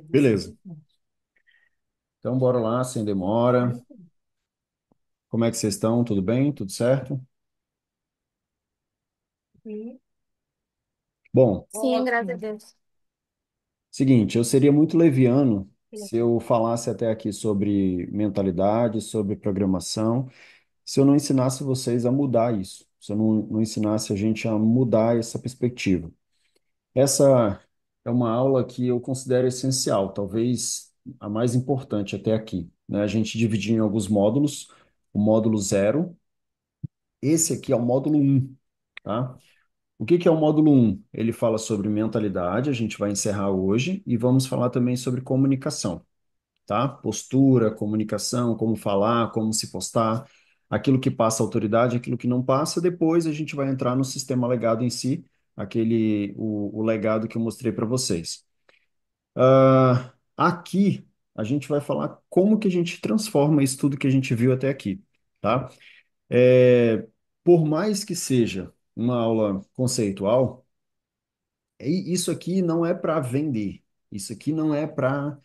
Beleza. Então, bora lá, sem demora. Como é que vocês estão? Tudo bem? Tudo certo? Bom, Sim, graças a Deus. seguinte, eu seria muito leviano se eu falasse até aqui sobre mentalidade, sobre programação, se eu não ensinasse vocês a mudar isso, se eu não ensinasse a gente a mudar essa perspectiva. Essa é uma aula que eu considero essencial, talvez a mais importante até aqui, né? A gente dividiu em alguns módulos, o módulo zero, esse aqui é o módulo um, tá? O que que é o módulo um? Ele fala sobre mentalidade, a gente vai encerrar hoje, e vamos falar também sobre comunicação, tá? Postura, comunicação, como falar, como se postar, aquilo que passa autoridade, aquilo que não passa. Depois a gente vai entrar no sistema legado em si, o legado que eu mostrei para vocês. Aqui a gente vai falar como que a gente transforma isso tudo que a gente viu até aqui, tá? É, por mais que seja uma aula conceitual, isso aqui não é para vender. Isso aqui não é para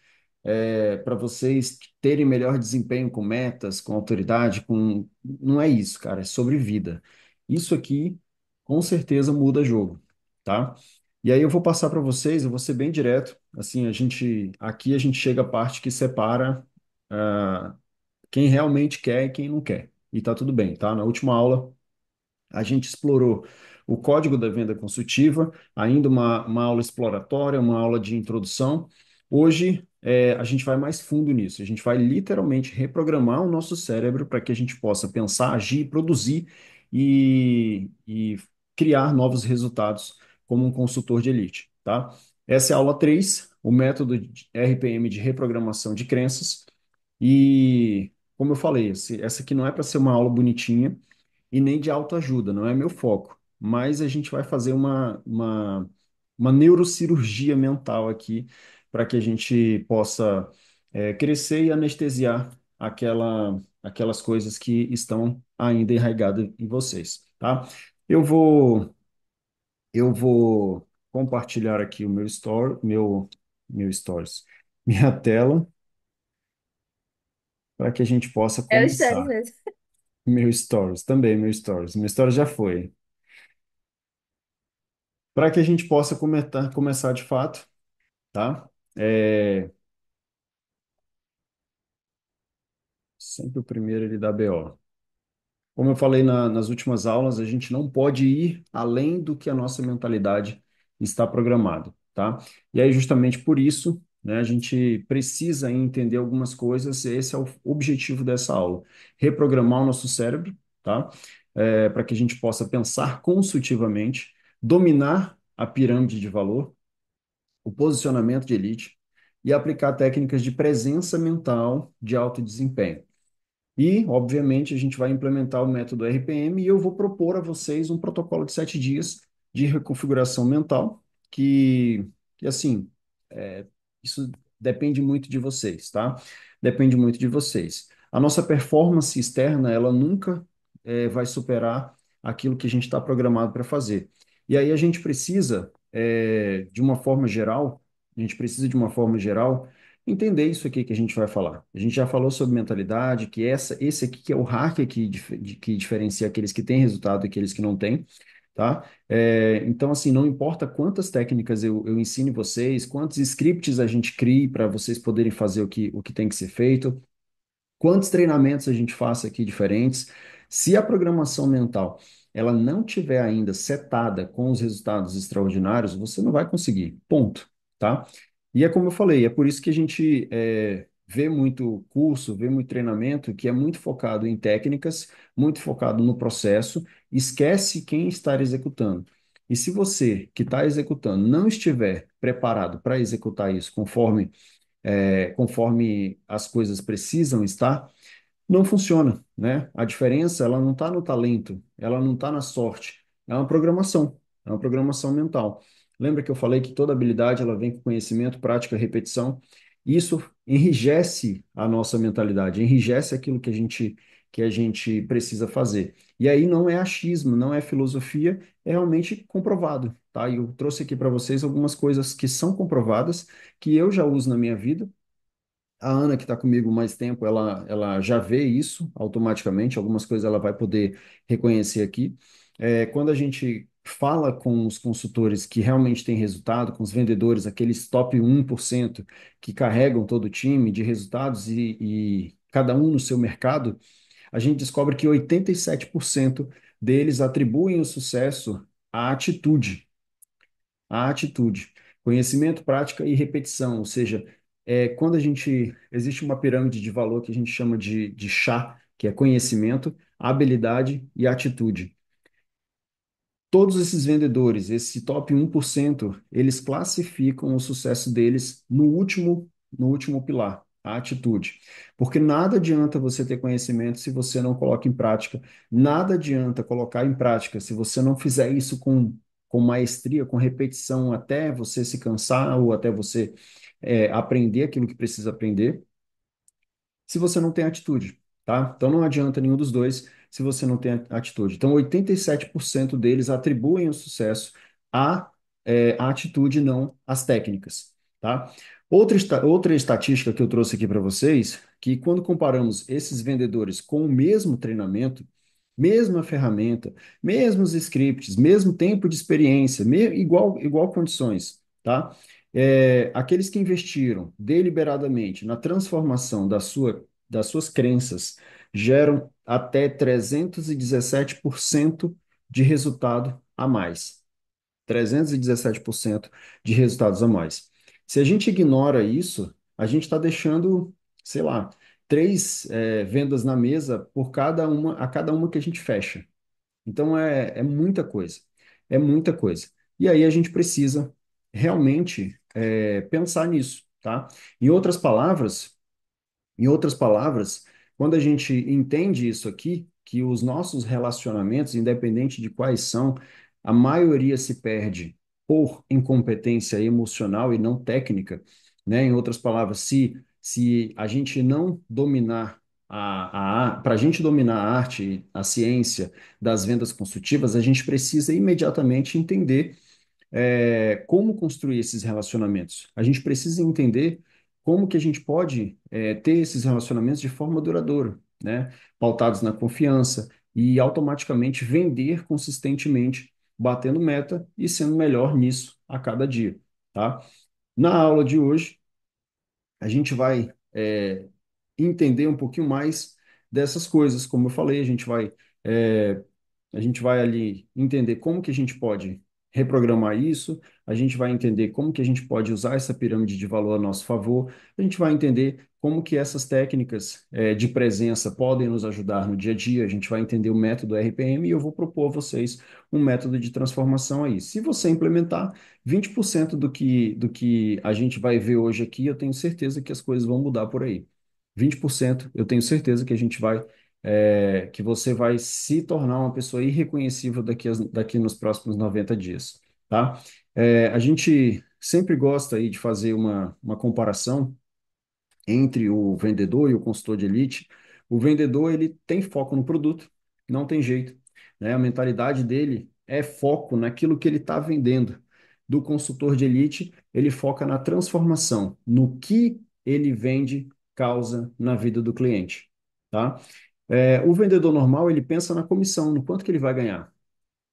vocês terem melhor desempenho com metas, com autoridade, com não é isso, cara. É sobre vida. Isso aqui com certeza muda jogo, tá? E aí eu vou passar para vocês. Eu vou ser bem direto. Assim, a gente chega à parte que separa ah, quem realmente quer e quem não quer. E tá tudo bem, tá? Na última aula a gente explorou o código da venda consultiva, ainda uma aula exploratória, uma aula de introdução. Hoje, a gente vai mais fundo nisso. A gente vai literalmente reprogramar o nosso cérebro para que a gente possa pensar, agir, produzir e criar novos resultados como um consultor de elite, tá? Essa é a aula 3, o método de RPM de reprogramação de crenças. E, como eu falei, essa aqui não é para ser uma aula bonitinha e nem de autoajuda, não é meu foco. Mas a gente vai fazer uma neurocirurgia mental aqui para que a gente possa crescer e anestesiar aquelas coisas que estão ainda enraigadas em vocês, tá? Eu vou, eu vou compartilhar aqui o meu story, meu stories, minha tela, para que a gente possa É o Stanley começar. mesmo. Meu stories, também meu stories. Meu stories já foi. Para que a gente possa começar de fato, tá? É, sempre o primeiro ele dá BO. Como eu falei nas últimas aulas, a gente não pode ir além do que a nossa mentalidade está programada, tá? E aí, justamente por isso, né, a gente precisa entender algumas coisas, e esse é o objetivo dessa aula. Reprogramar o nosso cérebro, tá? Para que a gente possa pensar consultivamente, dominar a pirâmide de valor, o posicionamento de elite e aplicar técnicas de presença mental de alto desempenho. E, obviamente, a gente vai implementar o método RPM e eu vou propor a vocês um protocolo de 7 dias de reconfiguração mental, que assim, é, isso depende muito de vocês, tá? Depende muito de vocês. A nossa performance externa, ela nunca vai superar aquilo que a gente está programado para fazer. E aí a gente precisa, de uma forma geral, a gente precisa de uma forma geral entender isso aqui que a gente vai falar. A gente já falou sobre mentalidade, que esse aqui que é o hack que diferencia aqueles que têm resultado e aqueles que não têm, tá? Então, assim, não importa quantas técnicas eu ensine vocês, quantos scripts a gente crie para vocês poderem fazer o que tem que ser feito, quantos treinamentos a gente faça aqui diferentes, se a programação mental ela não tiver ainda setada com os resultados extraordinários, você não vai conseguir, ponto, tá? E é como eu falei, é por isso que a gente vê muito curso, vê muito treinamento que é muito focado em técnicas, muito focado no processo, esquece quem está executando. E se você que está executando não estiver preparado para executar isso conforme as coisas precisam estar, não funciona, né? A diferença, ela não está no talento, ela não está na sorte, é uma programação mental. Lembra que eu falei que toda habilidade ela vem com conhecimento, prática, repetição? Isso enrijece a nossa mentalidade, enrijece aquilo que a gente que a gente precisa fazer. E aí não é achismo, não é filosofia, é realmente comprovado, tá? E eu trouxe aqui para vocês algumas coisas que são comprovadas, que eu já uso na minha vida. A Ana, que está comigo mais tempo, ela já vê isso automaticamente, algumas coisas ela vai poder reconhecer aqui. Quando a gente fala com os consultores que realmente têm resultado, com os vendedores, aqueles top 1% que carregam todo o time de resultados e cada um no seu mercado, a gente descobre que 87% deles atribuem o sucesso à atitude, a atitude, conhecimento, prática e repetição, ou seja, quando a gente existe uma pirâmide de valor que a gente chama de chá, que é conhecimento, habilidade e atitude. Todos esses vendedores, esse top 1%, eles classificam o sucesso deles no último pilar, a atitude. Porque nada adianta você ter conhecimento se você não coloca em prática, nada adianta colocar em prática se você não fizer isso com maestria, com repetição, até você se cansar ou até você aprender aquilo que precisa aprender se você não tem atitude, tá? Então não adianta nenhum dos dois se você não tem atitude. Então 87% deles atribuem o sucesso à, à atitude, não às técnicas, tá? Outra estatística que eu trouxe aqui para vocês, que quando comparamos esses vendedores com o mesmo treinamento, mesma ferramenta, mesmos scripts, mesmo tempo de experiência, igual condições, tá? Aqueles que investiram deliberadamente na transformação das suas crenças geram até 317% de resultado a mais. 317% de resultados a mais. Se a gente ignora isso, a gente está deixando, sei lá, três, vendas na mesa por cada uma que a gente fecha. Então é muita coisa, é muita coisa. E aí a gente precisa realmente pensar nisso, tá? Em outras palavras, em outras palavras, quando a gente entende isso aqui, que os nossos relacionamentos, independente de quais são, a maioria se perde por incompetência emocional e não técnica, né? Em outras palavras, se a gente não dominar para a gente dominar a arte, a ciência das vendas consultivas, a gente precisa imediatamente entender como construir esses relacionamentos. A gente precisa entender como que a gente pode ter esses relacionamentos de forma duradoura, né? Pautados na confiança e automaticamente vender consistentemente, batendo meta e sendo melhor nisso a cada dia, tá? Na aula de hoje, a gente vai entender um pouquinho mais dessas coisas. Como eu falei, é, a gente vai ali entender como que a gente pode reprogramar isso, a gente vai entender como que a gente pode usar essa pirâmide de valor a nosso favor, a gente vai entender como que essas técnicas de presença podem nos ajudar no dia a dia, a gente vai entender o método RPM e eu vou propor a vocês um método de transformação aí. Se você implementar 20% do que a gente vai ver hoje aqui, eu tenho certeza que as coisas vão mudar por aí. 20% eu tenho certeza que a gente vai que você vai se tornar uma pessoa irreconhecível daqui nos próximos 90 dias, tá? A gente sempre gosta aí de fazer uma comparação entre o vendedor e o consultor de elite. O vendedor, ele tem foco no produto, não tem jeito, né? A mentalidade dele é foco naquilo que ele está vendendo. Do consultor de elite, ele foca na transformação, no que ele vende causa na vida do cliente, tá? O vendedor normal, ele pensa na comissão, no quanto que ele vai ganhar.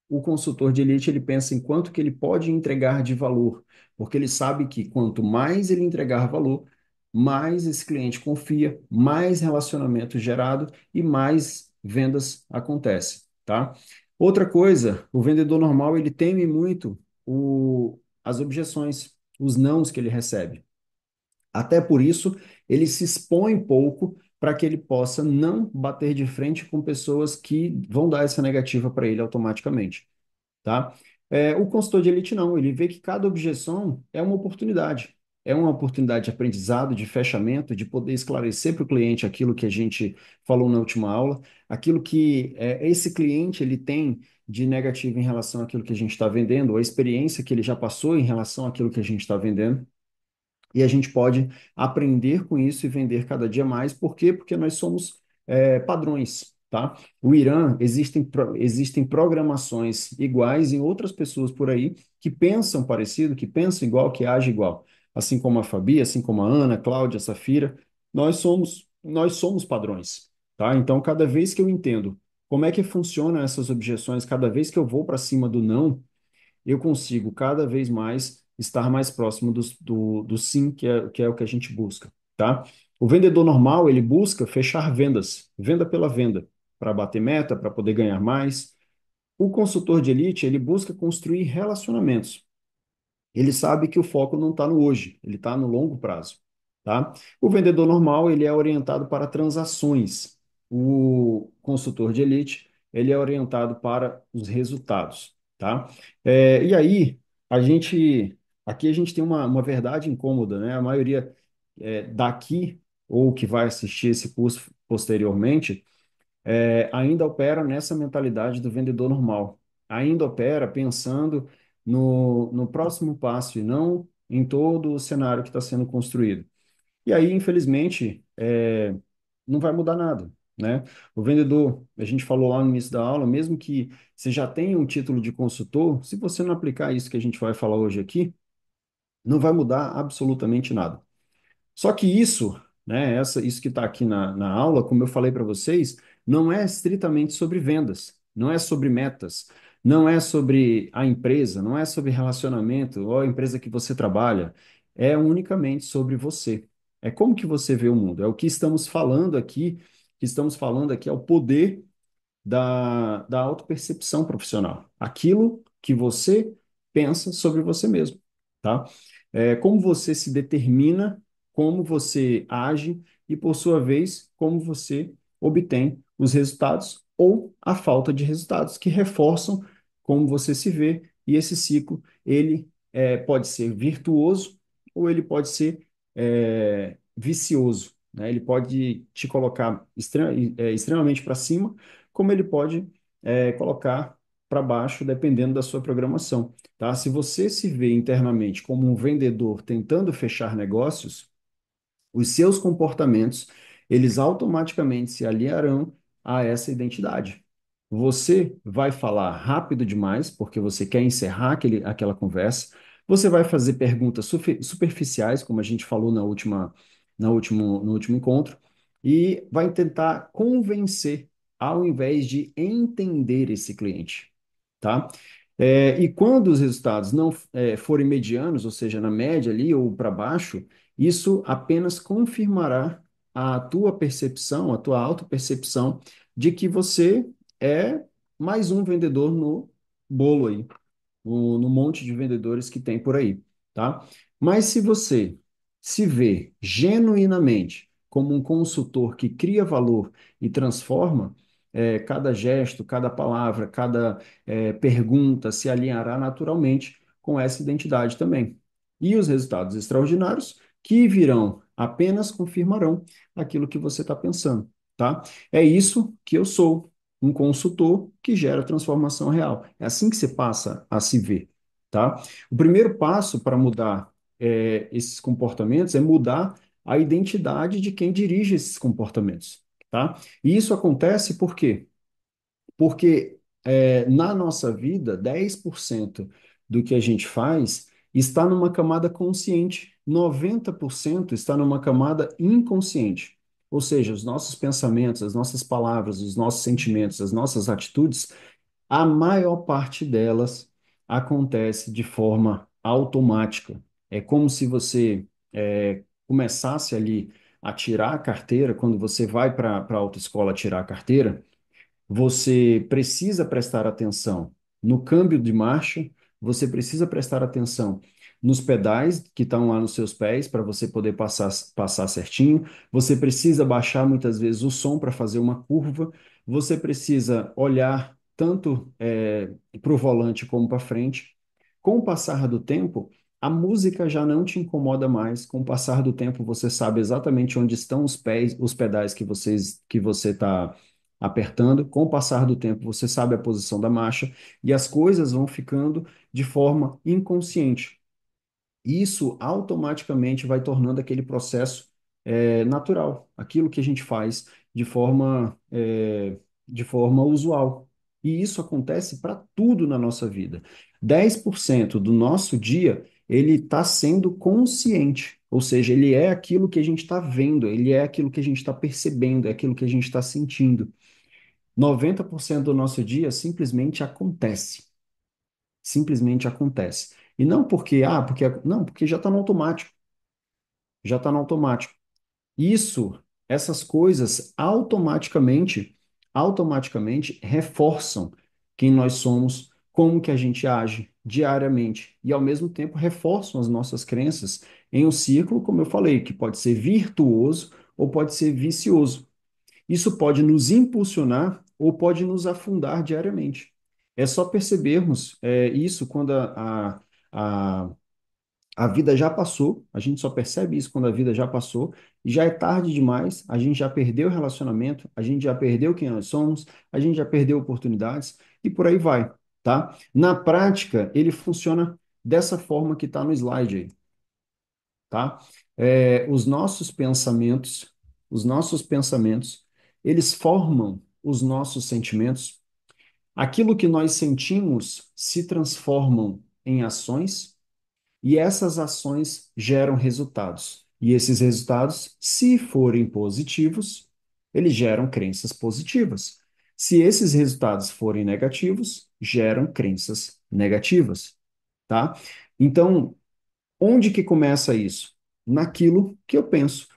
O consultor de elite, ele pensa em quanto que ele pode entregar de valor, porque ele sabe que quanto mais ele entregar valor, mais esse cliente confia, mais relacionamento gerado e mais vendas acontecem, tá? Outra coisa, o vendedor normal, ele teme muito as objeções, os nãos que ele recebe. Até por isso, ele se expõe pouco para que ele possa não bater de frente com pessoas que vão dar essa negativa para ele automaticamente, tá? O consultor de elite não, ele vê que cada objeção é uma oportunidade de aprendizado, de fechamento, de poder esclarecer para o cliente aquilo que a gente falou na última aula, aquilo que esse cliente ele tem de negativo em relação àquilo que a gente está vendendo, ou a experiência que ele já passou em relação àquilo que a gente está vendendo. E a gente pode aprender com isso e vender cada dia mais. Por quê? Porque nós somos padrões, tá? O Irã, existem programações iguais em outras pessoas por aí que pensam parecido, que pensam igual, que agem igual. Assim como a Fabi, assim como a Ana, a Cláudia, a Safira, nós somos padrões, tá? Então, cada vez que eu entendo como é que funcionam essas objeções, cada vez que eu vou para cima do não, eu consigo cada vez mais estar mais próximo do sim, que é o que a gente busca, tá? O vendedor normal, ele busca fechar vendas, venda pela venda, para bater meta, para poder ganhar mais. O consultor de elite, ele busca construir relacionamentos. Ele sabe que o foco não está no hoje, ele está no longo prazo, tá? O vendedor normal, ele é orientado para transações. O consultor de elite, ele é orientado para os resultados, tá? E aí, a gente, aqui a gente tem uma verdade incômoda, né? A maioria daqui, ou que vai assistir esse curso posteriormente, ainda opera nessa mentalidade do vendedor normal. Ainda opera pensando no próximo passo e não em todo o cenário que está sendo construído. E aí, infelizmente, não vai mudar nada, né? O vendedor, a gente falou lá no início da aula, mesmo que você já tenha um título de consultor, se você não aplicar isso que a gente vai falar hoje aqui, não vai mudar absolutamente nada. Só que isso, né, isso que está aqui na aula, como eu falei para vocês, não é estritamente sobre vendas, não é sobre metas, não é sobre a empresa, não é sobre relacionamento ou a empresa que você trabalha, é unicamente sobre você. É como que você vê o mundo, é o que estamos falando aqui é o poder da autopercepção profissional, aquilo que você pensa sobre você mesmo, tá? Como você se determina, como você age e, por sua vez, como você obtém os resultados ou a falta de resultados que reforçam como você se vê e esse ciclo ele pode ser virtuoso ou ele pode ser vicioso, né? Ele pode te colocar extremamente para cima como ele pode colocar para baixo, dependendo da sua programação, tá? Se você se vê internamente como um vendedor tentando fechar negócios, os seus comportamentos, eles automaticamente se alinharão a essa identidade. Você vai falar rápido demais, porque você quer encerrar aquela conversa. Você vai fazer perguntas superficiais, como a gente falou no último encontro, e vai tentar convencer, ao invés de entender esse cliente, tá? E quando os resultados não forem medianos, ou seja, na média ali ou para baixo, isso apenas confirmará a tua percepção, a tua autopercepção de que você é mais um vendedor no bolo aí, no monte de vendedores que tem por aí, tá? Mas se você se vê genuinamente como um consultor que cria valor e transforma, cada gesto, cada palavra, cada pergunta se alinhará naturalmente com essa identidade também. E os resultados extraordinários que virão apenas confirmarão aquilo que você está pensando, tá? É isso que eu sou um consultor que gera transformação real. É assim que você passa a se ver, tá? O primeiro passo para mudar esses comportamentos é mudar a identidade de quem dirige esses comportamentos, tá? E isso acontece por quê? Porque na nossa vida, 10% do que a gente faz está numa camada consciente, 90% está numa camada inconsciente. Ou seja, os nossos pensamentos, as nossas palavras, os nossos sentimentos, as nossas atitudes, a maior parte delas acontece de forma automática. É como se você começasse ali a tirar a carteira, quando você vai para a autoescola tirar a carteira, você precisa prestar atenção no câmbio de marcha, você precisa prestar atenção nos pedais que estão lá nos seus pés para você poder passar certinho. Você precisa baixar muitas vezes o som para fazer uma curva. Você precisa olhar tanto para o volante como para frente. Com o passar do tempo, a música já não te incomoda mais. Com o passar do tempo, você sabe exatamente onde estão os pés, os pedais que você está apertando. Com o passar do tempo, você sabe a posição da marcha e as coisas vão ficando de forma inconsciente. Isso automaticamente vai tornando aquele processo natural, aquilo que a gente faz de forma usual. E isso acontece para tudo na nossa vida. 10% do nosso dia, ele está sendo consciente, ou seja, ele é aquilo que a gente está vendo, ele é aquilo que a gente está percebendo, é aquilo que a gente está sentindo. 90% do nosso dia simplesmente acontece. Simplesmente acontece. E não porque, não, porque já está no automático. Já está no automático. Isso, essas coisas automaticamente reforçam quem nós somos, como que a gente age diariamente e ao mesmo tempo reforçam as nossas crenças em um círculo, como eu falei, que pode ser virtuoso ou pode ser vicioso. Isso pode nos impulsionar ou pode nos afundar diariamente. É só percebermos isso quando a a vida já passou, a gente só percebe isso quando a vida já passou, e já é tarde demais, a gente já perdeu o relacionamento, a gente já perdeu quem nós somos, a gente já perdeu oportunidades, e por aí vai, tá? Na prática, ele funciona dessa forma que está no slide aí, tá? Os nossos pensamentos, eles formam os nossos sentimentos. Aquilo que nós sentimos se transformam em ações e essas ações geram resultados. E esses resultados, se forem positivos, eles geram crenças positivas. Se esses resultados forem negativos, geram crenças negativas, tá? Então, onde que começa isso? Naquilo que eu penso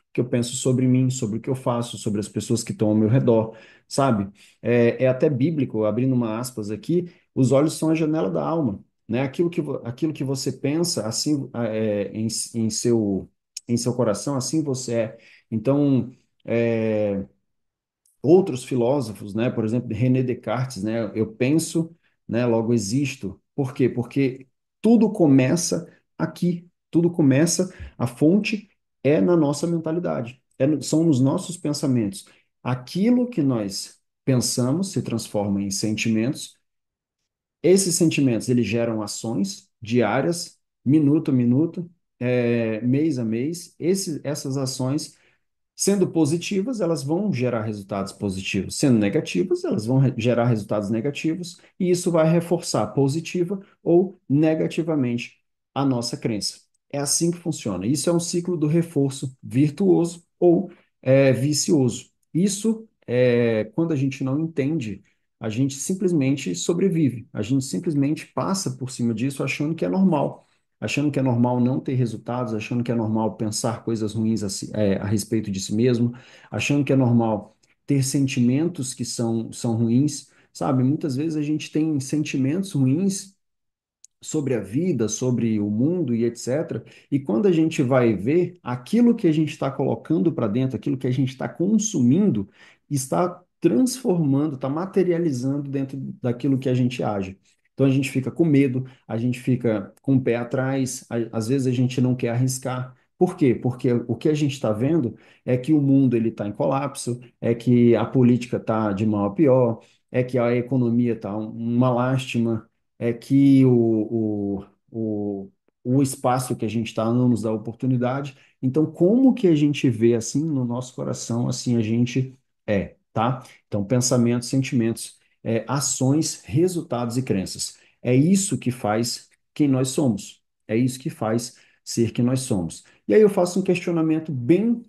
sobre mim, sobre o que eu faço, sobre as pessoas que estão ao meu redor, sabe? É até bíblico, abrindo uma aspas aqui, os olhos são a janela da alma, né? Aquilo que você pensa, assim, em seu coração, assim você é. Então, é, outros filósofos, né? Por exemplo, René Descartes, né? Eu penso, né? Logo existo. Por quê? Porque tudo começa aqui, tudo começa, a fonte é na nossa mentalidade, são nos nossos pensamentos. Aquilo que nós pensamos se transforma em sentimentos. Esses sentimentos, eles geram ações diárias, minuto a minuto, mês a mês. Essas ações sendo positivas, elas vão gerar resultados positivos. Sendo negativas, elas vão gerar resultados negativos, e isso vai reforçar positiva ou negativamente a nossa crença. É assim que funciona. Isso é um ciclo do reforço virtuoso ou vicioso. Isso, quando a gente não entende, a gente simplesmente sobrevive, a gente simplesmente passa por cima disso achando que é normal, achando que é normal não ter resultados, achando que é normal pensar coisas ruins a respeito de si mesmo, achando que é normal ter sentimentos que são ruins, sabe? Muitas vezes a gente tem sentimentos ruins sobre a vida, sobre o mundo e etc. E quando a gente vai ver, aquilo que a gente está colocando para dentro, aquilo que a gente está consumindo, está transformando, está materializando dentro daquilo que a gente age. Então a gente fica com medo, a gente fica com o pé atrás, às vezes a gente não quer arriscar. Por quê? Porque o que a gente está vendo é que o mundo ele está em colapso, é que a política está de mal a pior, é que a economia está uma lástima, é que o espaço que a gente está não nos dá oportunidade. Então, como que a gente vê assim no nosso coração, assim a gente tá? Então, pensamentos, sentimentos, ações, resultados e crenças. É isso que faz quem nós somos. É isso que faz ser quem nós somos. E aí eu faço um questionamento bem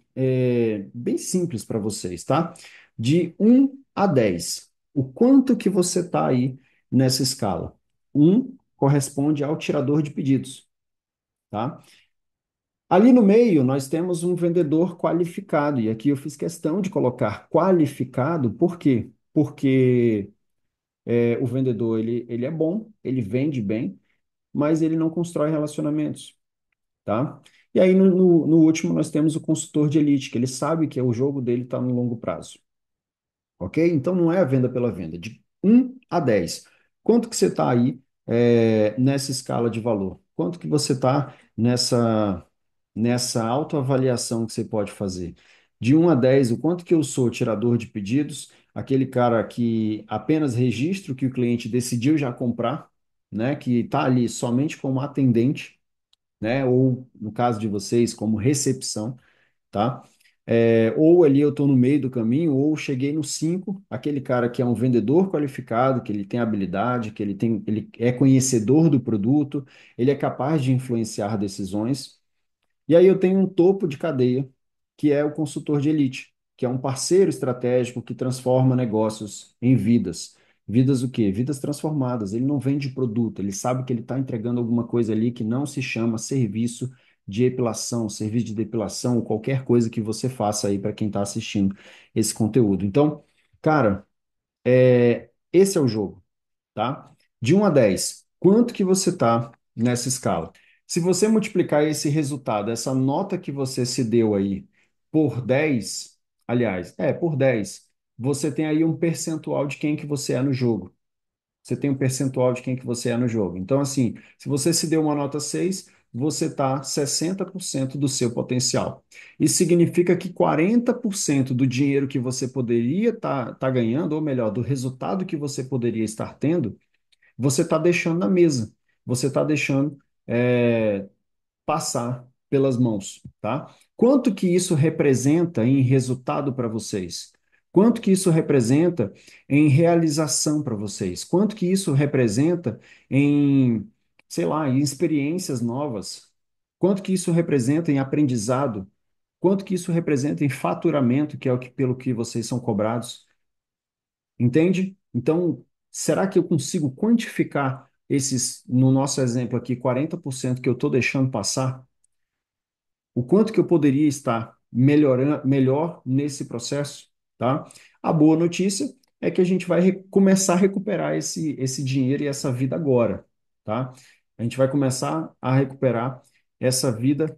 simples para vocês, tá? De 1 a 10, o quanto que você está aí nessa escala? Um corresponde ao tirador de pedidos, tá? Ali no meio, nós temos um vendedor qualificado, e aqui eu fiz questão de colocar qualificado, por quê? Porque o vendedor ele é bom, ele vende bem, mas ele não constrói relacionamentos, tá? E aí no último nós temos o consultor de elite, que ele sabe que o jogo dele está no longo prazo. Ok? Então não é a venda pela venda, de 1 a 10. Quanto que você está aí nessa escala de valor? Quanto que você está nessa autoavaliação que você pode fazer? De 1 a 10, o quanto que eu sou tirador de pedidos, aquele cara que apenas registra o que o cliente decidiu já comprar, né? Que está ali somente como atendente, né? Ou no caso de vocês, como recepção, tá? ou ali eu estou no meio do caminho, ou cheguei no 5, aquele cara que é um vendedor qualificado, que ele tem habilidade, ele é conhecedor do produto, ele é capaz de influenciar decisões. E aí eu tenho um topo de cadeia, que é o consultor de elite, que é um parceiro estratégico que transforma negócios em vidas. Vidas o quê? Vidas transformadas. Ele não vende produto, ele sabe que ele está entregando alguma coisa ali que não se chama serviço de epilação, serviço de depilação, ou qualquer coisa que você faça aí para quem está assistindo esse conteúdo. Então, cara, esse é o jogo, tá? De 1 a 10, quanto que você tá nessa escala? Se você multiplicar esse resultado, essa nota que você se deu aí por 10, aliás, por 10, você tem aí um percentual de quem que você é no jogo. Você tem um percentual de quem que você é no jogo. Então, assim, se você se deu uma nota 6, você está 60% do seu potencial. Isso significa que 40% do dinheiro que você poderia tá ganhando, ou melhor, do resultado que você poderia estar tendo, você está deixando na mesa, você está deixando passar pelas mãos, tá? Quanto que isso representa em resultado para vocês? Quanto que isso representa em realização para vocês? Quanto que isso representa em, sei lá, em experiências novas? Quanto que isso representa em aprendizado? Quanto que isso representa em faturamento, que é o que, pelo que vocês são cobrados? Entende? Então, será que eu consigo quantificar esses, no nosso exemplo aqui, 40% que eu estou deixando passar? O quanto que eu poderia estar melhorando, melhor nesse processo, tá? A boa notícia é que a gente vai começar a recuperar esse dinheiro e essa vida agora, tá? A gente vai começar a recuperar essa vida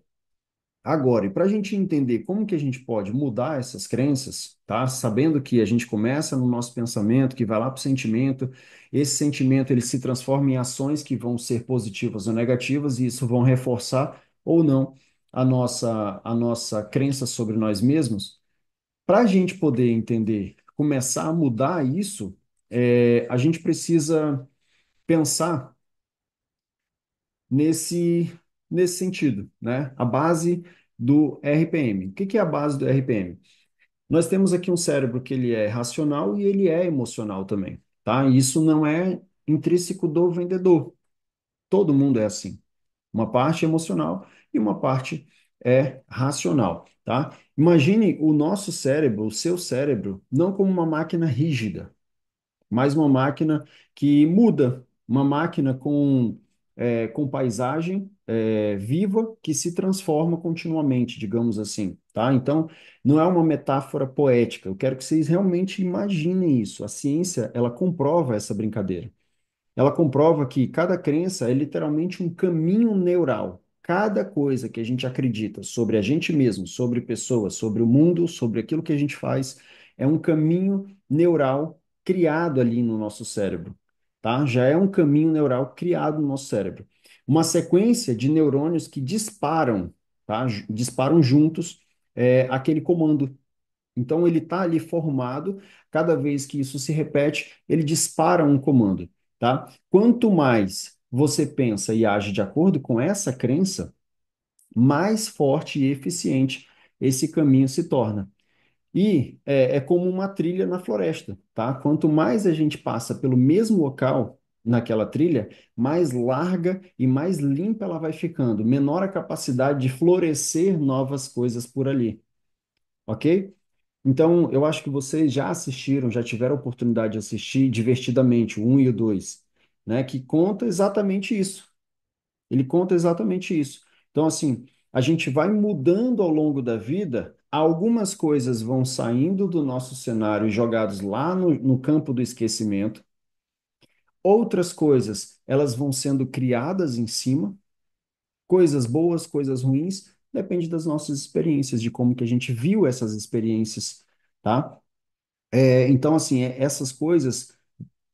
agora, e para a gente entender como que a gente pode mudar essas crenças, tá? Sabendo que a gente começa no nosso pensamento, que vai lá para o sentimento, esse sentimento ele se transforma em ações que vão ser positivas ou negativas, e isso vão reforçar ou não a nossa crença sobre nós mesmos. Para a gente poder entender, começar a mudar isso, a gente precisa pensar nesse, nesse sentido, né? A base do RPM. O que que é a base do RPM? Nós temos aqui um cérebro que ele é racional e ele é emocional também, tá? E isso não é intrínseco do vendedor. Todo mundo é assim. Uma parte emocional e uma parte é racional, tá? Imagine o nosso cérebro, o seu cérebro, não como uma máquina rígida, mas uma máquina que muda, uma máquina com paisagem viva que se transforma continuamente, digamos assim, tá? Então, não é uma metáfora poética, eu quero que vocês realmente imaginem isso. A ciência, ela comprova essa brincadeira. Ela comprova que cada crença é literalmente um caminho neural. Cada coisa que a gente acredita sobre a gente mesmo, sobre pessoas, sobre o mundo, sobre aquilo que a gente faz, é um caminho neural criado ali no nosso cérebro, tá? Já é um caminho neural criado no nosso cérebro. Uma sequência de neurônios que disparam, tá? Disparam juntos aquele comando. Então, ele está ali formado, cada vez que isso se repete, ele dispara um comando, tá? Quanto mais você pensa e age de acordo com essa crença, mais forte e eficiente esse caminho se torna. E é como uma trilha na floresta, tá? Quanto mais a gente passa pelo mesmo local naquela trilha, mais larga e mais limpa ela vai ficando, menor a capacidade de florescer novas coisas por ali, ok? Então, eu acho que vocês já assistiram, já tiveram a oportunidade de assistir Divertidamente, o 1 e o 2, né? Que conta exatamente isso. Ele conta exatamente isso. Então, assim, a gente vai mudando ao longo da vida, algumas coisas vão saindo do nosso cenário e jogados lá no campo do esquecimento, outras coisas, elas vão sendo criadas em cima, coisas boas, coisas ruins, depende das nossas experiências, de como que a gente viu essas experiências, tá? Então, assim, essas coisas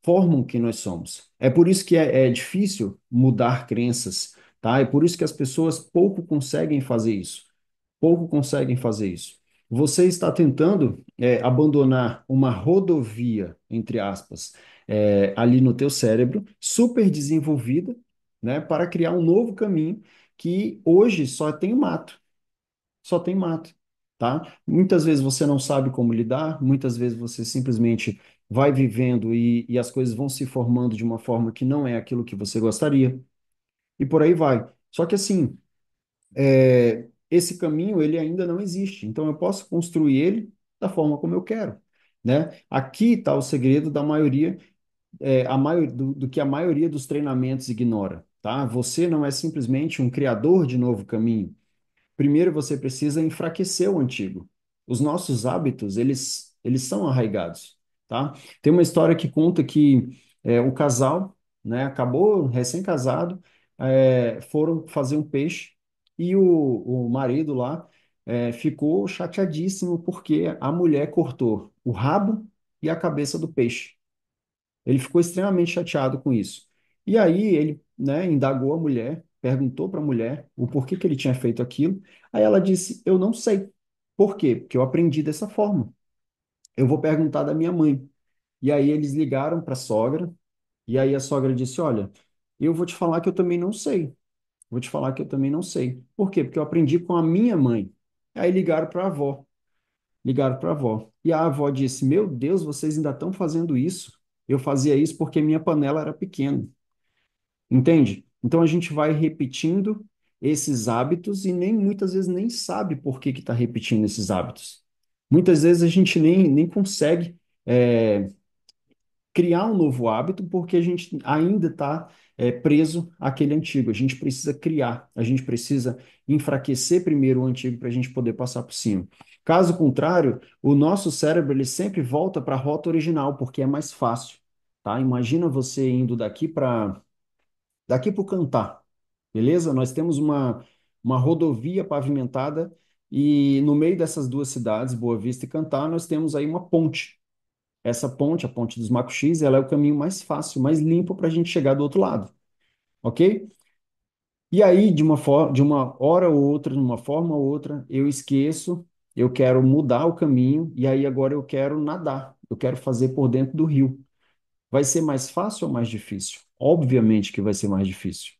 formam quem nós somos. É por isso que é difícil mudar crenças, tá? É por isso que as pessoas pouco conseguem fazer isso. Pouco conseguem fazer isso. Você está tentando abandonar uma rodovia, entre aspas, ali no teu cérebro, super desenvolvida, né, para criar um novo caminho que hoje só tem mato. Só tem mato. tá? Muitas vezes você não sabe como lidar, muitas vezes você simplesmente vai vivendo e as coisas vão se formando de uma forma que não é aquilo que você gostaria, e por aí vai. Só que assim, esse caminho ele ainda não existe, então eu posso construir ele da forma como eu quero, né? Aqui está o segredo da maioria, do que a maioria dos treinamentos ignora, tá? Você não é simplesmente um criador de novo caminho. Primeiro você precisa enfraquecer o antigo. Os nossos hábitos, eles são arraigados, tá? Tem uma história que conta que o casal, né, acabou recém-casado, foram fazer um peixe e o marido lá ficou chateadíssimo porque a mulher cortou o rabo e a cabeça do peixe. Ele ficou extremamente chateado com isso. E aí ele, né, indagou a mulher, perguntou para a mulher o porquê que ele tinha feito aquilo. Aí ela disse: Eu não sei. Por quê? Porque eu aprendi dessa forma. Eu vou perguntar da minha mãe. E aí eles ligaram para a sogra, e aí a sogra disse: Olha, eu vou te falar que eu também não sei. Vou te falar que eu também não sei. Por quê? Porque eu aprendi com a minha mãe. Aí ligaram para a avó. Ligaram para a avó. E a avó disse: Meu Deus, vocês ainda estão fazendo isso? Eu fazia isso porque minha panela era pequena. Entende? Então a gente vai repetindo esses hábitos e nem muitas vezes nem sabe por que está repetindo esses hábitos. Muitas vezes a gente nem consegue é, criar um novo hábito porque a gente ainda está preso àquele antigo. A gente precisa criar, a gente precisa enfraquecer primeiro o antigo para a gente poder passar por cima. Caso contrário, o nosso cérebro ele sempre volta para a rota original porque é mais fácil, tá? Imagina você indo daqui para o Cantá, beleza? Nós temos uma rodovia pavimentada e no meio dessas duas cidades, Boa Vista e Cantá, nós temos aí uma ponte. Essa ponte, a Ponte dos Macuxis, ela é o caminho mais fácil, mais limpo para a gente chegar do outro lado, ok? E aí, de uma hora ou outra, de uma forma ou outra, eu esqueço, eu quero mudar o caminho e aí agora eu quero nadar, eu quero fazer por dentro do rio. Vai ser mais fácil ou mais difícil? Obviamente que vai ser mais difícil.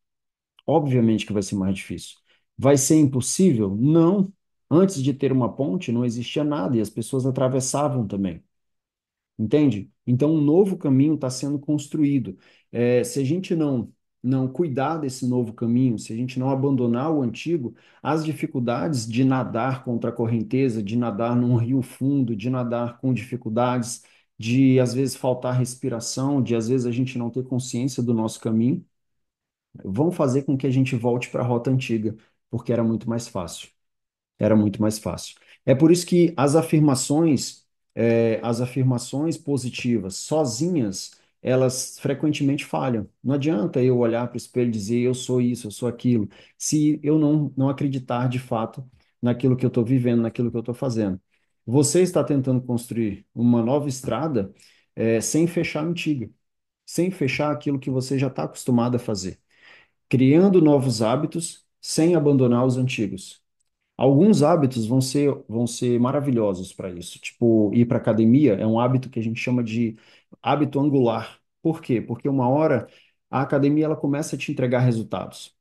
Obviamente que vai ser mais difícil. Vai ser impossível? Não. Antes de ter uma ponte, não existia nada e as pessoas atravessavam também. Entende? Então, um novo caminho está sendo construído. Se a gente não cuidar desse novo caminho, se a gente não abandonar o antigo, as dificuldades de nadar contra a correnteza, de nadar num rio fundo, de nadar com dificuldades, de às vezes faltar respiração, de às vezes a gente não ter consciência do nosso caminho, vão fazer com que a gente volte para a rota antiga, porque era muito mais fácil. Era muito mais fácil. É por isso que as afirmações positivas sozinhas, elas frequentemente falham. Não adianta eu olhar para o espelho e dizer eu sou isso, eu sou aquilo, se eu não acreditar de fato naquilo que eu estou vivendo, naquilo que eu estou fazendo. Você está tentando construir uma nova estrada, sem fechar a antiga, sem fechar aquilo que você já está acostumado a fazer, criando novos hábitos sem abandonar os antigos. Alguns hábitos vão ser maravilhosos para isso. Tipo, ir para academia é um hábito que a gente chama de hábito angular. Por quê? Porque uma hora a academia ela começa a te entregar resultados.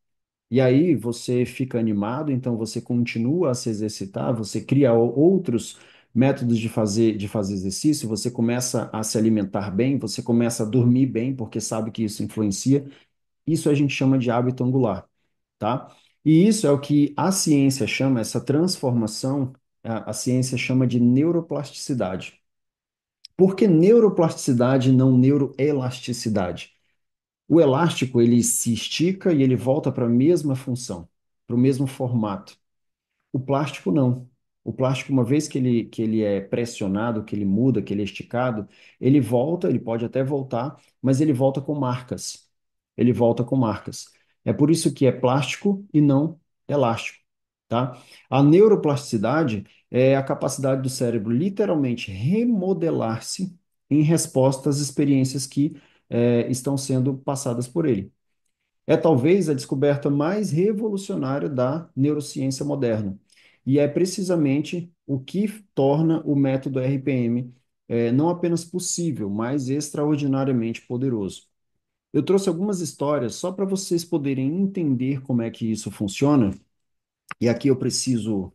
E aí você fica animado, então você continua a se exercitar, você cria outros métodos de fazer exercício, você começa a se alimentar bem, você começa a dormir bem, porque sabe que isso influencia. Isso a gente chama de hábito angular, tá? E isso é o que a ciência chama, essa transformação, a ciência chama de neuroplasticidade. Por que neuroplasticidade e não neuroelasticidade? O elástico, ele se estica e ele volta para a mesma função, para o mesmo formato. O plástico não. O plástico, uma vez que ele é pressionado, que ele muda, que ele é esticado, ele volta, ele pode até voltar, mas ele volta com marcas. Ele volta com marcas. É por isso que é plástico e não elástico, tá? A neuroplasticidade é a capacidade do cérebro literalmente remodelar-se em resposta às experiências que estão sendo passadas por ele. É talvez a descoberta mais revolucionária da neurociência moderna. E é precisamente o que torna o método RPM não apenas possível, mas extraordinariamente poderoso. Eu trouxe algumas histórias só para vocês poderem entender como é que isso funciona. E aqui eu preciso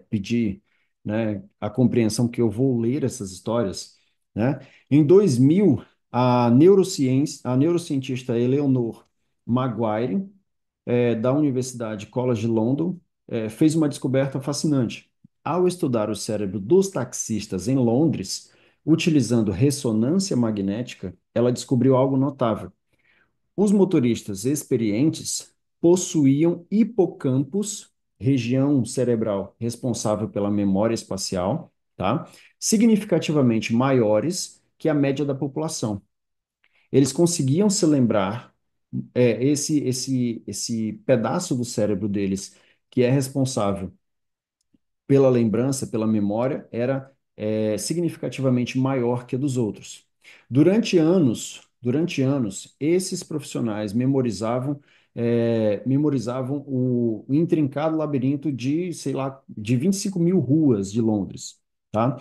pedir. né, a compreensão que eu vou ler essas histórias, né? Em 2000, a neurocientista Eleanor Maguire, da Universidade College London, fez uma descoberta fascinante. Ao estudar o cérebro dos taxistas em Londres, utilizando ressonância magnética, ela descobriu algo notável. Os motoristas experientes possuíam hipocampos, região cerebral responsável pela memória espacial, tá? Significativamente maiores que a média da população. Eles conseguiam se lembrar, esse pedaço do cérebro deles que é responsável pela lembrança, pela memória, era significativamente maior que a dos outros. Durante anos, esses profissionais memorizavam o intrincado labirinto de, sei lá, de 25 mil ruas de Londres, tá?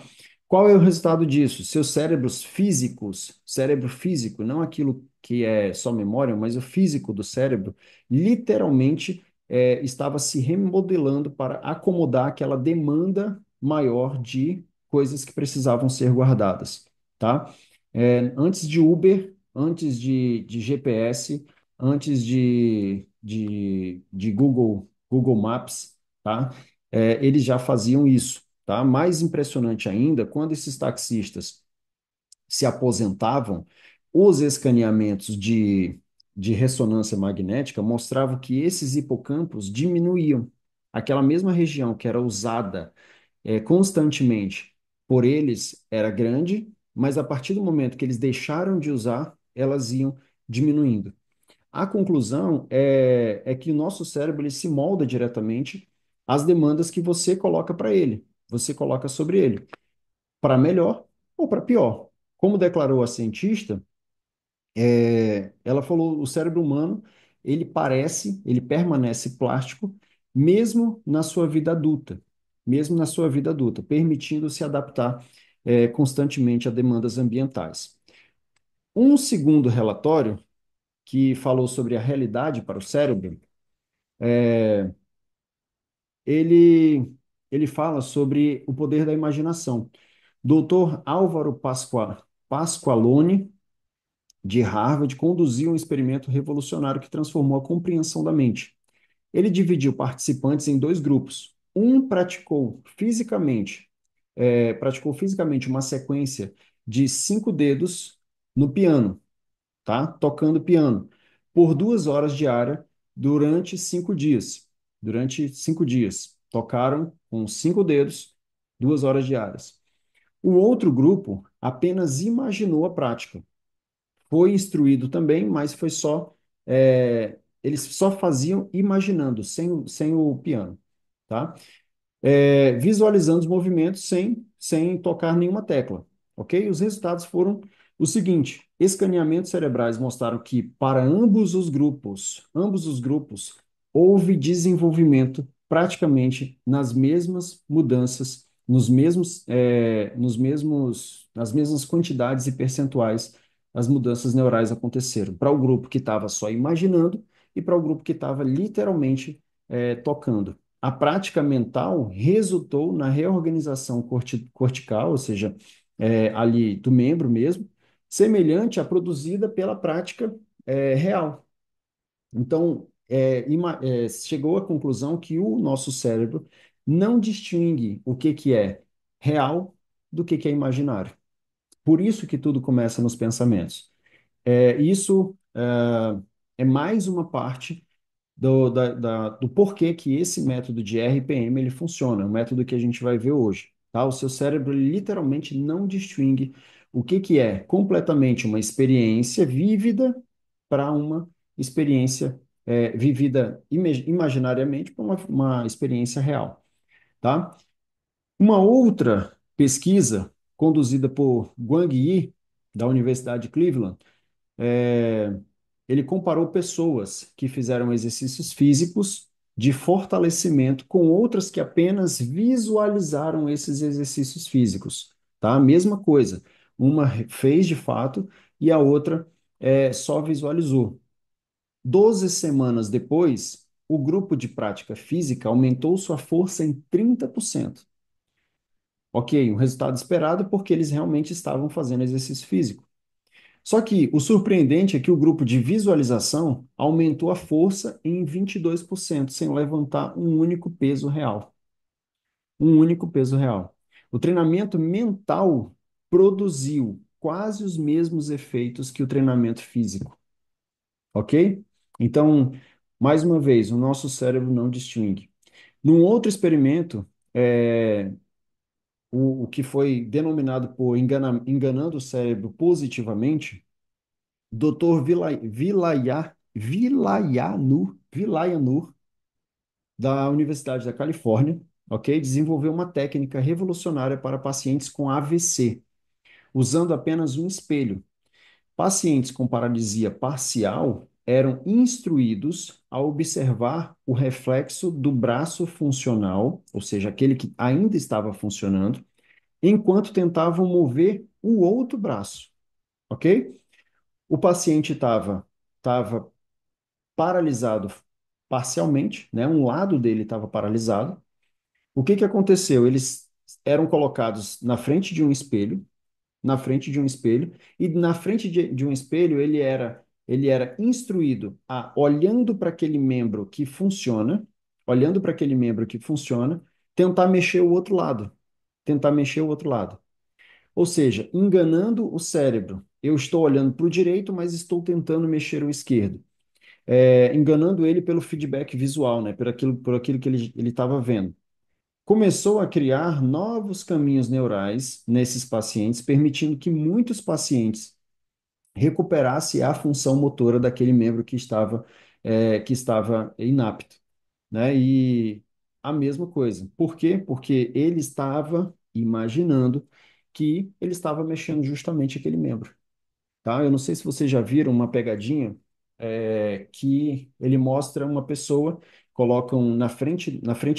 Qual é o resultado disso? Seus cérebros físicos, cérebro físico, não aquilo que é só memória, mas o físico do cérebro, literalmente estava se remodelando para acomodar aquela demanda maior de coisas que precisavam ser guardadas, tá? Antes de Uber, antes de GPS, antes de Google Maps, tá? Eles já faziam isso, tá? Mais impressionante ainda, quando esses taxistas se aposentavam, os escaneamentos de ressonância magnética mostravam que esses hipocampos diminuíam. Aquela mesma região que era usada constantemente por eles era grande, mas a partir do momento que eles deixaram de usar, elas iam diminuindo. A conclusão é que o nosso cérebro ele se molda diretamente às demandas que você coloca para ele, você coloca sobre ele para melhor ou para pior. Como declarou a cientista, ela falou, o cérebro humano, ele permanece plástico mesmo na sua vida adulta, mesmo na sua vida adulta, permitindo se adaptar constantemente a demandas ambientais. Um segundo relatório que falou sobre a realidade para o cérebro, ele, ele fala sobre o poder da imaginação. Doutor Álvaro Pasqualone, de Harvard, conduziu um experimento revolucionário que transformou a compreensão da mente. Ele dividiu participantes em dois grupos. Um praticou fisicamente uma sequência de 5 dedos no piano, tá? Tocando piano, por 2 horas diária durante 5 dias. Durante 5 dias. Tocaram com 5 dedos, 2 horas diárias. O outro grupo apenas imaginou a prática. Foi instruído também, mas foi só. Eles só faziam imaginando, sem o piano, tá? Visualizando os movimentos sem tocar nenhuma tecla, ok? Os resultados foram o seguinte: escaneamentos cerebrais mostraram que para ambos os grupos, houve desenvolvimento praticamente nas mesmas mudanças, nas mesmas quantidades e percentuais, as mudanças neurais aconteceram. Para o grupo que estava só imaginando e para o grupo que estava literalmente tocando. A prática mental resultou na reorganização cortical, ou seja, ali do membro mesmo, semelhante à produzida pela prática real. Então, chegou à conclusão que o nosso cérebro não distingue o que é real do que é imaginário. Por isso que tudo começa nos pensamentos. Isso é mais uma parte do porquê que esse método de RPM ele funciona, o método que a gente vai ver hoje, tá? O seu cérebro ele literalmente não distingue o que é completamente uma experiência vívida para uma experiência vivida imaginariamente para uma experiência real, tá? Uma outra pesquisa conduzida por Guang Yi, da Universidade de Cleveland, é, ele comparou pessoas que fizeram exercícios físicos de fortalecimento com outras que apenas visualizaram esses exercícios físicos, tá? Mesma coisa. Uma fez de fato e a outra só visualizou. 12 semanas depois, o grupo de prática física aumentou sua força em 30%. Ok, um resultado esperado porque eles realmente estavam fazendo exercício físico. Só que o surpreendente é que o grupo de visualização aumentou a força em 22% sem levantar um único peso real. Um único peso real. O treinamento mental produziu quase os mesmos efeitos que o treinamento físico, ok? Então, mais uma vez, o nosso cérebro não distingue. Num outro experimento, o que foi denominado por enganando o cérebro positivamente, Dr. Vilayanur, da Universidade da Califórnia, ok, desenvolveu uma técnica revolucionária para pacientes com AVC, usando apenas um espelho. Pacientes com paralisia parcial eram instruídos a observar o reflexo do braço funcional, ou seja, aquele que ainda estava funcionando, enquanto tentavam mover o outro braço, ok? O paciente estava paralisado parcialmente, né? Um lado dele estava paralisado. O que que aconteceu? Eles eram colocados na frente de um espelho, na frente de um espelho, e na frente de um espelho ele era instruído a, olhando para aquele membro que funciona, tentar mexer o outro lado, tentar mexer o outro lado. Ou seja, enganando o cérebro. Eu estou olhando para o direito, mas estou tentando mexer o esquerdo. Enganando ele pelo feedback visual, né? Por aquilo que ele estava vendo. Começou a criar novos caminhos neurais nesses pacientes, permitindo que muitos pacientes recuperassem a função motora daquele membro que estava inapto, né? E a mesma coisa. Por quê? Porque ele estava imaginando que ele estava mexendo justamente aquele membro, tá? Eu não sei se vocês já viram uma pegadinha que ele mostra uma pessoa, colocam na frente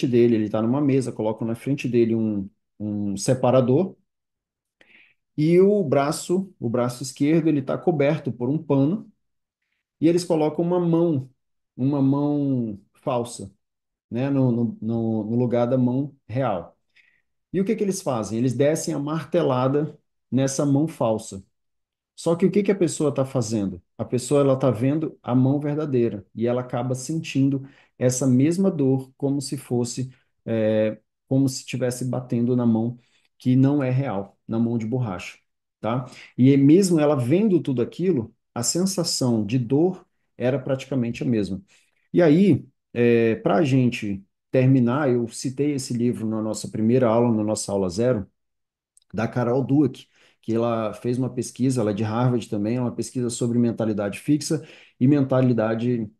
dele, ele está numa mesa, colocam na frente dele um separador e o braço esquerdo, ele está coberto por um pano e eles colocam uma mão falsa, né, no lugar da mão real. E o que que eles fazem? Eles descem a martelada nessa mão falsa. Só que o que que a pessoa está fazendo? A pessoa ela está vendo a mão verdadeira e ela acaba sentindo essa mesma dor é, como se estivesse batendo na mão que não é real, na mão de borracha, tá? E mesmo ela vendo tudo aquilo, a sensação de dor era praticamente a mesma. E aí, para a gente terminar, eu citei esse livro na nossa primeira aula, na nossa aula zero da Carol Dweck, que ela fez uma pesquisa, ela é de Harvard também, é uma pesquisa sobre mentalidade fixa e mentalidade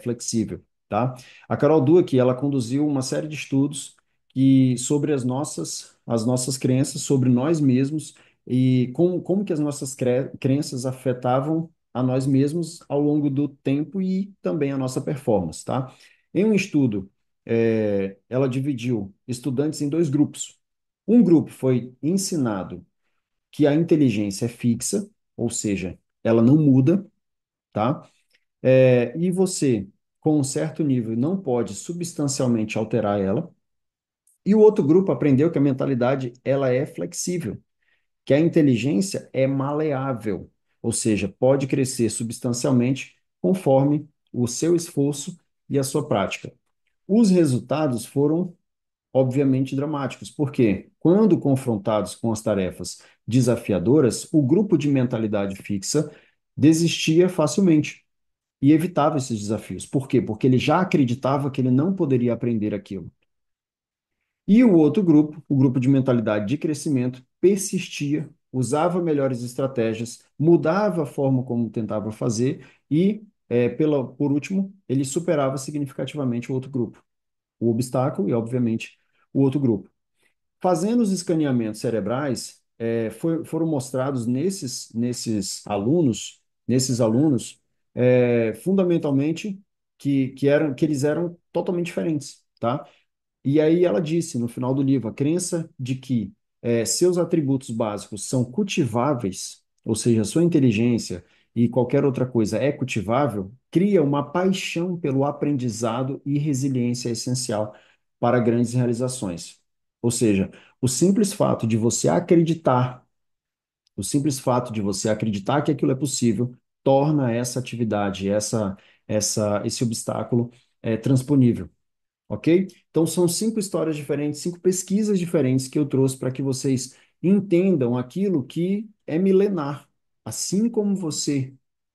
flexível, tá? A Carol Dweck, ela conduziu uma série de estudos sobre as nossas crenças, sobre nós mesmos e como que as nossas crenças afetavam a nós mesmos ao longo do tempo e também a nossa performance, tá? Em um estudo, ela dividiu estudantes em dois grupos. Um grupo foi ensinado que a inteligência é fixa, ou seja, ela não muda, tá? E você, com um certo nível, não pode substancialmente alterar ela. E o outro grupo aprendeu que a mentalidade ela é flexível, que a inteligência é maleável, ou seja, pode crescer substancialmente conforme o seu esforço e a sua prática. Os resultados foram obviamente dramáticos, porque quando confrontados com as tarefas desafiadoras, o grupo de mentalidade fixa desistia facilmente e evitava esses desafios. Por quê? Porque ele já acreditava que ele não poderia aprender aquilo. E o outro grupo, o grupo de mentalidade de crescimento, persistia, usava melhores estratégias, mudava a forma como tentava fazer e, por último, ele superava significativamente o outro grupo, o obstáculo e, obviamente, o outro grupo. Fazendo os escaneamentos cerebrais, foram mostrados nesses alunos, fundamentalmente, que eles eram totalmente diferentes, tá? E aí ela disse, no final do livro, a crença de que seus atributos básicos são cultiváveis, ou seja, sua inteligência e qualquer outra coisa é cultivável, cria uma paixão pelo aprendizado e resiliência essencial para grandes realizações. Ou seja, o simples fato de você acreditar, o simples fato de você acreditar que aquilo é possível, torna essa atividade, esse obstáculo transponível. Ok? Então, são cinco histórias diferentes, cinco pesquisas diferentes que eu trouxe para que vocês entendam aquilo que é milenar. Assim como você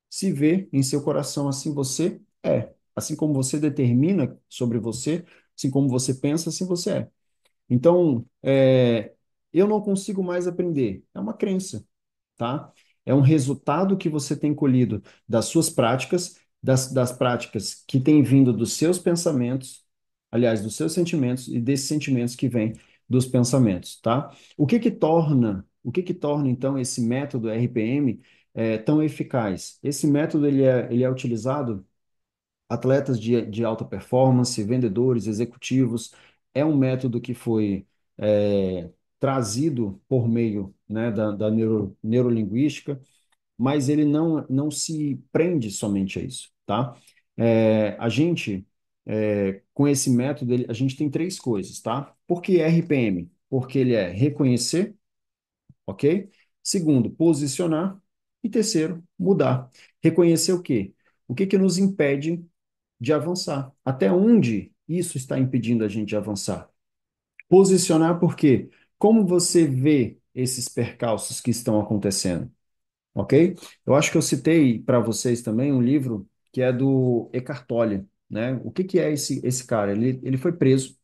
se vê em seu coração, assim você é. Assim como você determina sobre você, assim como você pensa, assim você é. Então, eu não consigo mais aprender. É uma crença, tá? É um resultado que você tem colhido das suas práticas, das práticas que têm vindo dos seus pensamentos, aliás, dos seus sentimentos e desses sentimentos que vêm dos pensamentos, tá? O que que torna então esse método RPM tão eficaz? Esse método ele é utilizado atletas de alta performance, vendedores, executivos. É um método que foi trazido por meio, né, da neurolinguística, mas ele não se prende somente a isso, tá? A gente, com esse método, a gente tem três coisas, tá? Por que RPM? Porque ele é reconhecer, ok? Segundo, posicionar. E terceiro, mudar. Reconhecer o quê? O que que nos impede de avançar? Até onde isso está impedindo a gente de avançar? Posicionar por quê? Como você vê esses percalços que estão acontecendo? Ok? Eu acho que eu citei para vocês também um livro que é do Eckhart Tolle, né? O que que é esse cara? Ele foi preso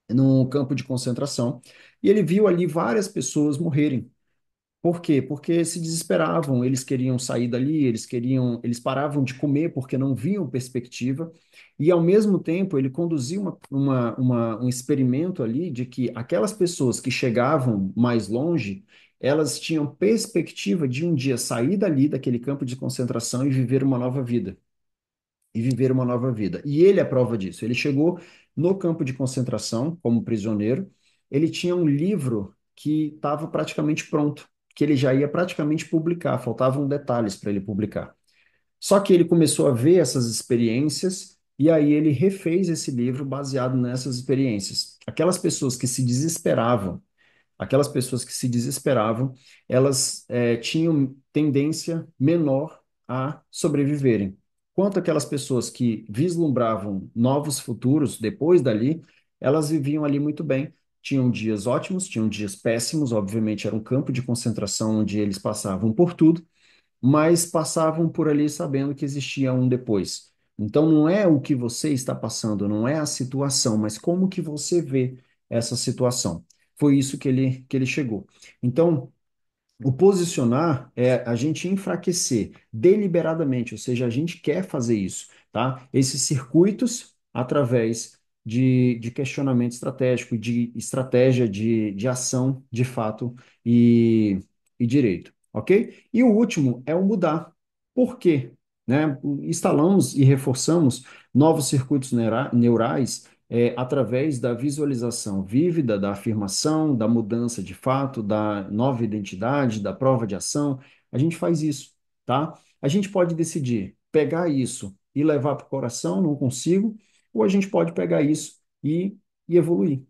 num campo de concentração e ele viu ali várias pessoas morrerem. Por quê? Porque se desesperavam, eles queriam sair dali, eles paravam de comer porque não viam perspectiva, e ao mesmo tempo ele conduzia um experimento ali de que aquelas pessoas que chegavam mais longe, elas tinham perspectiva de um dia sair dali, daquele campo de concentração e viver uma nova vida e viver uma nova vida. E ele é a prova disso. Ele chegou no campo de concentração como prisioneiro, ele tinha um livro que estava praticamente pronto, que ele já ia praticamente publicar, faltavam detalhes para ele publicar. Só que ele começou a ver essas experiências e aí ele refez esse livro baseado nessas experiências. Aquelas pessoas que se desesperavam, elas tinham tendência menor a sobreviverem. Quanto aquelas pessoas que vislumbravam novos futuros depois dali, elas viviam ali muito bem. Tinham dias ótimos, tinham dias péssimos, obviamente era um campo de concentração onde eles passavam por tudo, mas passavam por ali sabendo que existia um depois. Então não é o que você está passando, não é a situação, mas como que você vê essa situação. Foi isso que ele chegou. Então, o posicionar é a gente enfraquecer deliberadamente, ou seja, a gente quer fazer isso, tá? Esses circuitos através de questionamento estratégico, de estratégia de ação, de fato e direito, ok? E o último é o mudar. Por quê? Né? Instalamos e reforçamos novos circuitos neurais através da visualização vívida, da afirmação, da mudança de fato, da nova identidade, da prova de ação. A gente faz isso, tá? A gente pode decidir pegar isso e levar para o coração, não consigo, ou a gente pode pegar isso e evoluir,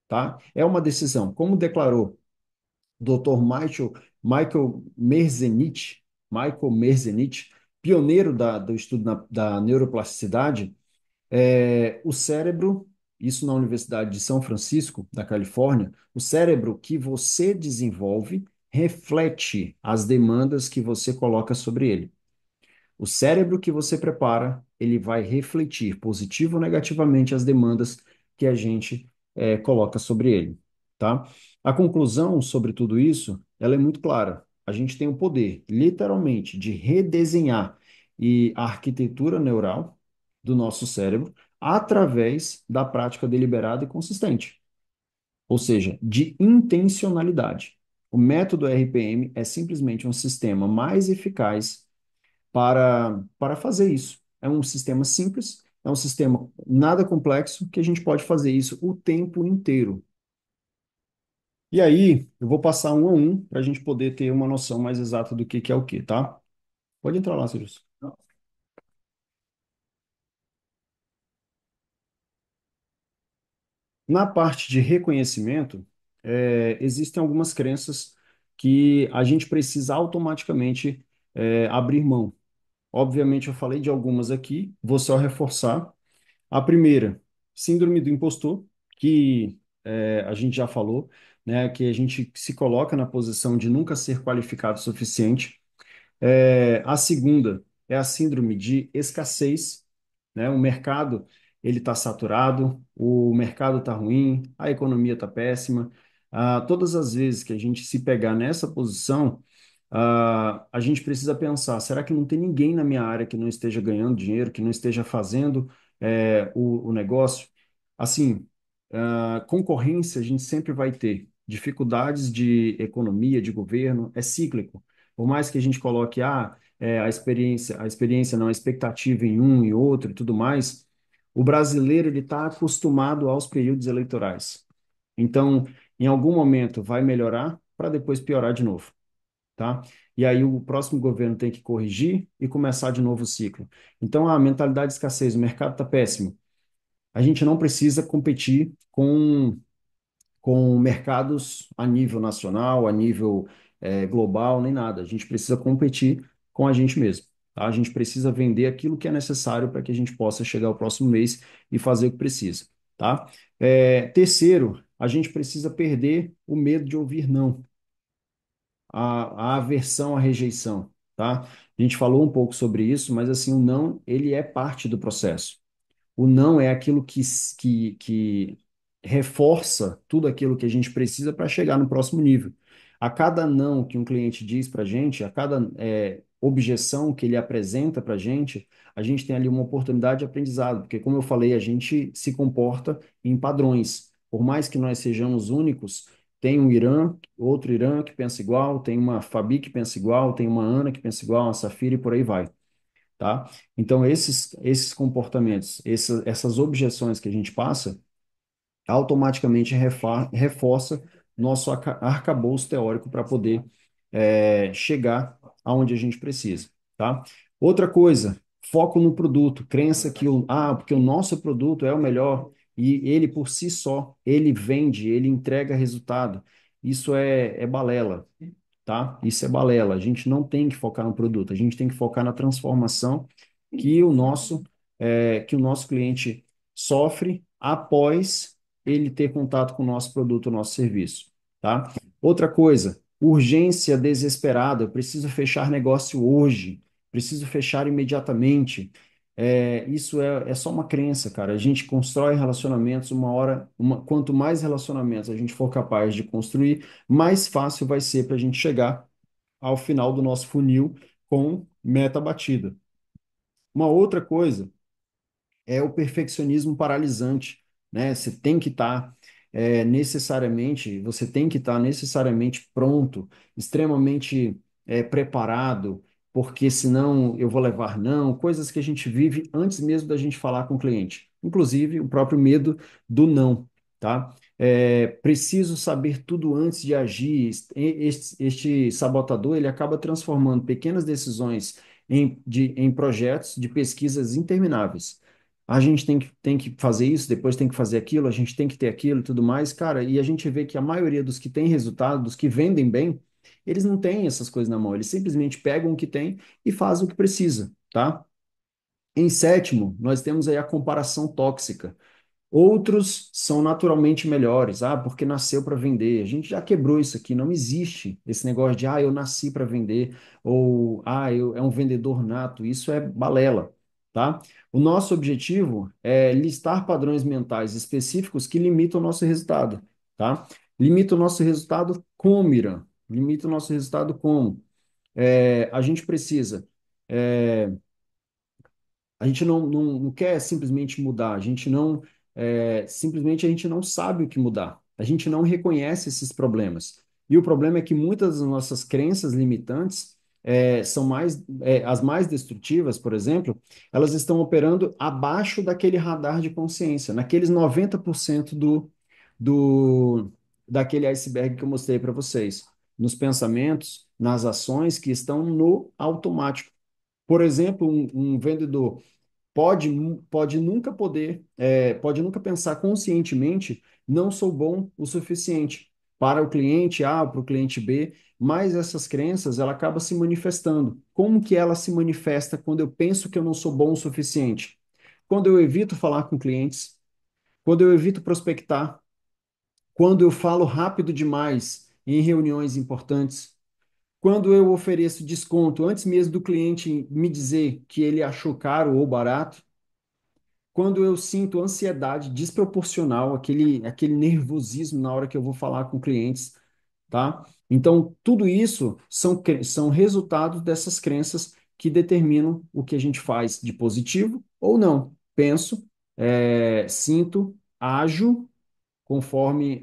tá? É uma decisão. Como declarou o Dr. Michael Merzenich, Michael Merzenich, pioneiro do estudo da neuroplasticidade, o cérebro, isso na Universidade de São Francisco, da Califórnia, o cérebro que você desenvolve reflete as demandas que você coloca sobre ele. O cérebro que você prepara, ele vai refletir positivo ou negativamente as demandas que a gente coloca sobre ele, tá? A conclusão sobre tudo isso, ela é muito clara. A gente tem o poder, literalmente, de redesenhar a arquitetura neural do nosso cérebro através da prática deliberada e consistente, ou seja, de intencionalidade. O método RPM é simplesmente um sistema mais eficaz para fazer isso. É um sistema simples, é um sistema nada complexo, que a gente pode fazer isso o tempo inteiro. E aí, eu vou passar um a um para a gente poder ter uma noção mais exata do que é o que, tá? Pode entrar lá, Sirius. Na parte de reconhecimento, existem algumas crenças que a gente precisa automaticamente abrir mão. Obviamente, eu falei de algumas aqui, vou só reforçar. A primeira, síndrome do impostor, que a gente já falou, né, que a gente se coloca na posição de nunca ser qualificado o suficiente. A segunda é a síndrome de escassez, né? O mercado ele está saturado, o mercado está ruim, a economia está péssima. Todas as vezes que a gente se pegar nessa posição, a gente precisa pensar: será que não tem ninguém na minha área que não esteja ganhando dinheiro, que não esteja fazendo o negócio? Assim, concorrência a gente sempre vai ter. Dificuldades de economia, de governo, é cíclico. Por mais que a gente coloque a experiência não, a expectativa em um e outro e tudo mais, o brasileiro ele está acostumado aos períodos eleitorais. Então, em algum momento vai melhorar para depois piorar de novo, tá? E aí o próximo governo tem que corrigir e começar de novo o ciclo. Então, a mentalidade de escassez, o mercado está péssimo. A gente não precisa competir com mercados a nível nacional, a nível global, nem nada. A gente precisa competir com a gente mesmo. Tá? A gente precisa vender aquilo que é necessário para que a gente possa chegar ao próximo mês e fazer o que precisa. Tá? Terceiro, a gente precisa perder o medo de ouvir não, a aversão à rejeição. Tá? A gente falou um pouco sobre isso, mas assim, o não, ele é parte do processo. O não é aquilo que reforça tudo aquilo que a gente precisa para chegar no próximo nível. A cada não que um cliente diz para a gente, a cada objeção que ele apresenta para a gente tem ali uma oportunidade de aprendizado, porque, como eu falei, a gente se comporta em padrões. Por mais que nós sejamos únicos, tem um Irã, outro Irã que pensa igual, tem uma Fabi que pensa igual, tem uma Ana que pensa igual, uma Safira e por aí vai, tá? Então, esses comportamentos, essas objeções que a gente passa, automaticamente reforça nosso arcabouço teórico para poder chegar aonde a gente precisa, tá? Outra coisa, foco no produto, crença que porque o nosso produto é o melhor e ele por si só, ele vende, ele entrega resultado. Isso é balela, tá? Isso é balela. A gente não tem que focar no produto, a gente tem que focar na transformação que que o nosso cliente sofre após ele ter contato com o nosso produto, o nosso serviço, tá? Outra coisa, urgência desesperada. Eu preciso fechar negócio hoje, preciso fechar imediatamente. Isso é só uma crença, cara. A gente constrói relacionamentos quanto mais relacionamentos a gente for capaz de construir, mais fácil vai ser para a gente chegar ao final do nosso funil com meta batida. Uma outra coisa é o perfeccionismo paralisante, né? Você tem que estar necessariamente pronto, extremamente preparado, porque senão eu vou levar não, coisas que a gente vive antes mesmo da gente falar com o cliente. Inclusive, o próprio medo do não, tá? Preciso saber tudo antes de agir. Este sabotador, ele acaba transformando pequenas decisões em projetos de pesquisas intermináveis. A gente tem que fazer isso, depois tem que fazer aquilo, a gente tem que ter aquilo e tudo mais, cara. E a gente vê que a maioria dos que tem resultado, dos que vendem bem, eles não têm essas coisas na mão, eles simplesmente pegam o que tem e fazem o que precisa, tá? Em sétimo, nós temos aí a comparação tóxica. Outros são naturalmente melhores, porque nasceu para vender. A gente já quebrou isso aqui, não existe esse negócio de eu nasci para vender ou é um vendedor nato. Isso é balela, tá? O nosso objetivo é listar padrões mentais específicos que limitam o nosso resultado, tá? Limita o nosso resultado como, Irã? Limita o nosso resultado como? A gente precisa é, a gente não quer simplesmente mudar, a gente não simplesmente a gente não sabe o que mudar. A gente não reconhece esses problemas. E o problema é que muitas das nossas crenças limitantes as mais destrutivas, por exemplo, elas estão operando abaixo daquele radar de consciência, naqueles 90% do, daquele iceberg que eu mostrei para vocês, nos pensamentos, nas ações que estão no automático. Por exemplo, um vendedor. pode nunca pode nunca pensar conscientemente, não sou bom o suficiente para o cliente A, para o cliente B, mas essas crenças, ela acaba se manifestando. Como que ela se manifesta quando eu penso que eu não sou bom o suficiente? Quando eu evito falar com clientes, quando eu evito prospectar, quando eu falo rápido demais em reuniões importantes, quando eu ofereço desconto antes mesmo do cliente me dizer que ele achou caro ou barato, quando eu sinto ansiedade desproporcional, aquele nervosismo na hora que eu vou falar com clientes, tá? Então, tudo isso são resultados dessas crenças que determinam o que a gente faz de positivo ou não. Penso, sinto, ajo conforme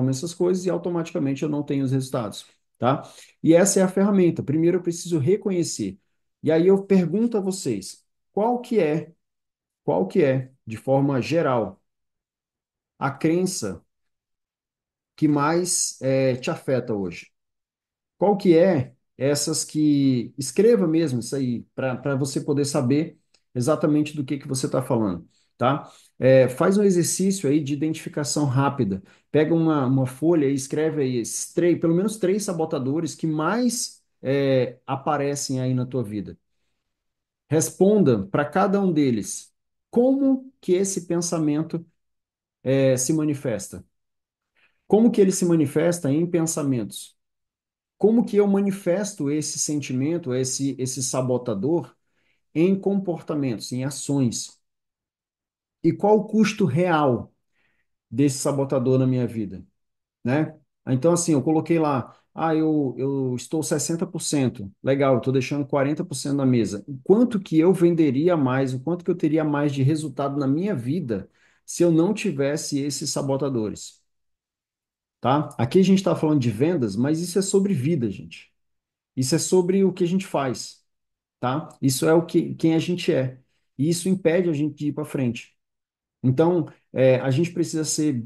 essas coisas e automaticamente eu não tenho os resultados, tá? E essa é a ferramenta. Primeiro eu preciso reconhecer. E aí eu pergunto a vocês, qual que é de forma geral, a crença que mais te afeta hoje? Qual que é essas que... Escreva mesmo isso aí, para você poder saber exatamente do que você está falando, tá? Faz um exercício aí de identificação rápida. Pega uma folha e escreve aí pelo menos três sabotadores que mais aparecem aí na tua vida. Responda para cada um deles como que esse pensamento se manifesta. Como que ele se manifesta em pensamentos? Como que eu manifesto esse sentimento, esse sabotador em comportamentos, em ações? E qual o custo real desse sabotador na minha vida, né? Então, assim, eu coloquei lá, eu estou 60%, legal, eu estou deixando 40% na mesa. O quanto que eu venderia mais, o quanto que eu teria mais de resultado na minha vida se eu não tivesse esses sabotadores? Tá? Aqui a gente está falando de vendas, mas isso é sobre vida, gente. Isso é sobre o que a gente faz, tá? Isso é quem a gente é. E isso impede a gente de ir para frente. Então, a gente precisa ser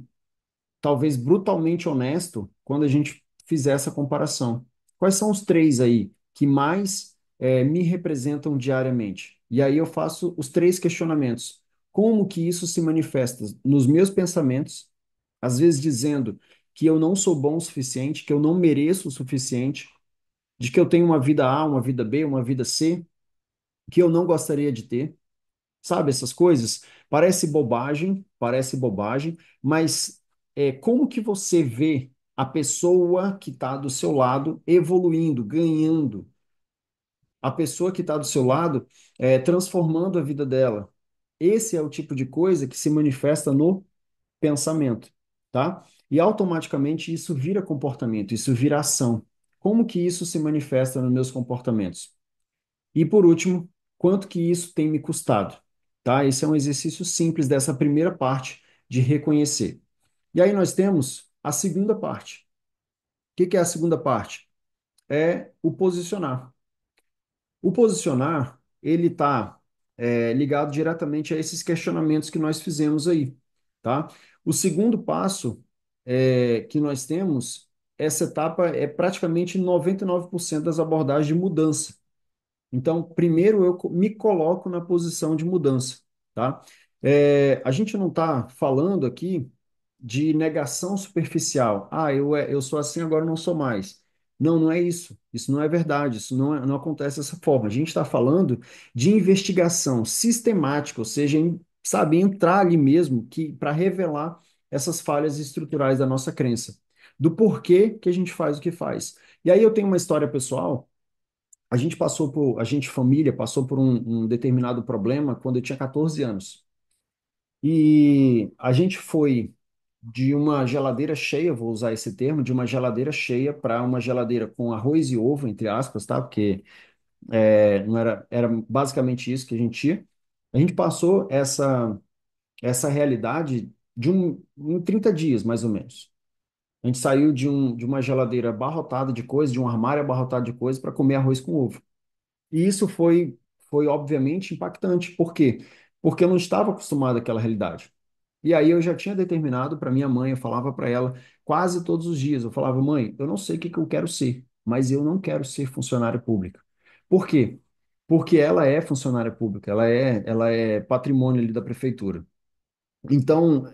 talvez brutalmente honesto quando a gente fizer essa comparação. Quais são os três aí que mais me representam diariamente? E aí eu faço os três questionamentos. Como que isso se manifesta nos meus pensamentos, às vezes dizendo que eu não sou bom o suficiente, que eu não mereço o suficiente, de que eu tenho uma vida A, uma vida B, uma vida C, que eu não gostaria de ter. Sabe, essas coisas? Parece bobagem, mas como que você vê a pessoa que está do seu lado evoluindo, ganhando, a pessoa que está do seu lado transformando a vida dela? Esse é o tipo de coisa que se manifesta no pensamento, tá? E automaticamente isso vira comportamento, isso vira ação. Como que isso se manifesta nos meus comportamentos? E por último, quanto que isso tem me custado? Tá? Esse é um exercício simples dessa primeira parte de reconhecer. E aí nós temos a segunda parte. O que que é a segunda parte? É o posicionar. O posicionar, ele está ligado diretamente a esses questionamentos que nós fizemos aí, tá? O segundo passo que nós temos, essa etapa é praticamente 99% das abordagens de mudança. Então, primeiro eu me coloco na posição de mudança, tá? A gente não está falando aqui de negação superficial. Eu sou assim, agora não sou mais. Não, não é isso. Isso não é verdade. Isso não acontece dessa forma. A gente está falando de investigação sistemática, ou seja, sabe, entrar ali mesmo que para revelar essas falhas estruturais da nossa crença, do porquê que a gente faz o que faz. E aí eu tenho uma história pessoal. A gente, família, passou por um determinado problema quando eu tinha 14 anos. E a gente foi de uma geladeira cheia, vou usar esse termo, de uma geladeira cheia para uma geladeira com arroz e ovo, entre aspas, tá? Porque não era basicamente isso que a gente tinha. A gente passou essa realidade em 30 dias, mais ou menos. A gente saiu de uma geladeira abarrotada de coisas, de um armário abarrotado de coisas, para comer arroz com ovo. E isso foi obviamente impactante. Por quê? Porque eu não estava acostumado àquela realidade. E aí eu já tinha determinado para minha mãe, eu falava para ela quase todos os dias, eu falava, mãe, eu não sei o que que eu quero ser, mas eu não quero ser funcionário público. Por quê? porque ela é funcionária pública, ela é patrimônio ali da prefeitura. Então,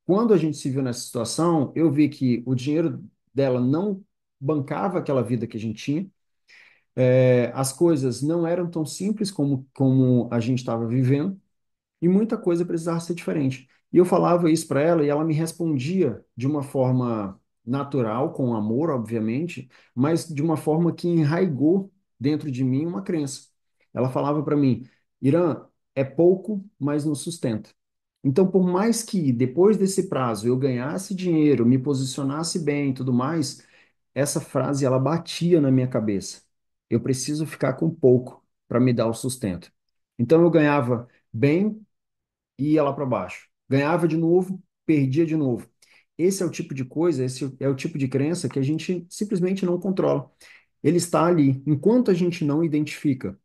quando a gente se viu nessa situação, eu vi que o dinheiro dela não bancava aquela vida que a gente tinha, as coisas não eram tão simples como a gente estava vivendo, e muita coisa precisava ser diferente. E eu falava isso para ela e ela me respondia de uma forma natural, com amor, obviamente, mas de uma forma que enraigou dentro de mim uma crença. Ela falava para mim: Irã, é pouco, mas nos sustenta. Então, por mais que depois desse prazo eu ganhasse dinheiro, me posicionasse bem e tudo mais, essa frase ela batia na minha cabeça. Eu preciso ficar com pouco para me dar o sustento. Então eu ganhava bem e ia lá para baixo. Ganhava de novo, perdia de novo. Esse é o tipo de coisa, esse é o tipo de crença que a gente simplesmente não controla. Ele está ali. Enquanto a gente não identifica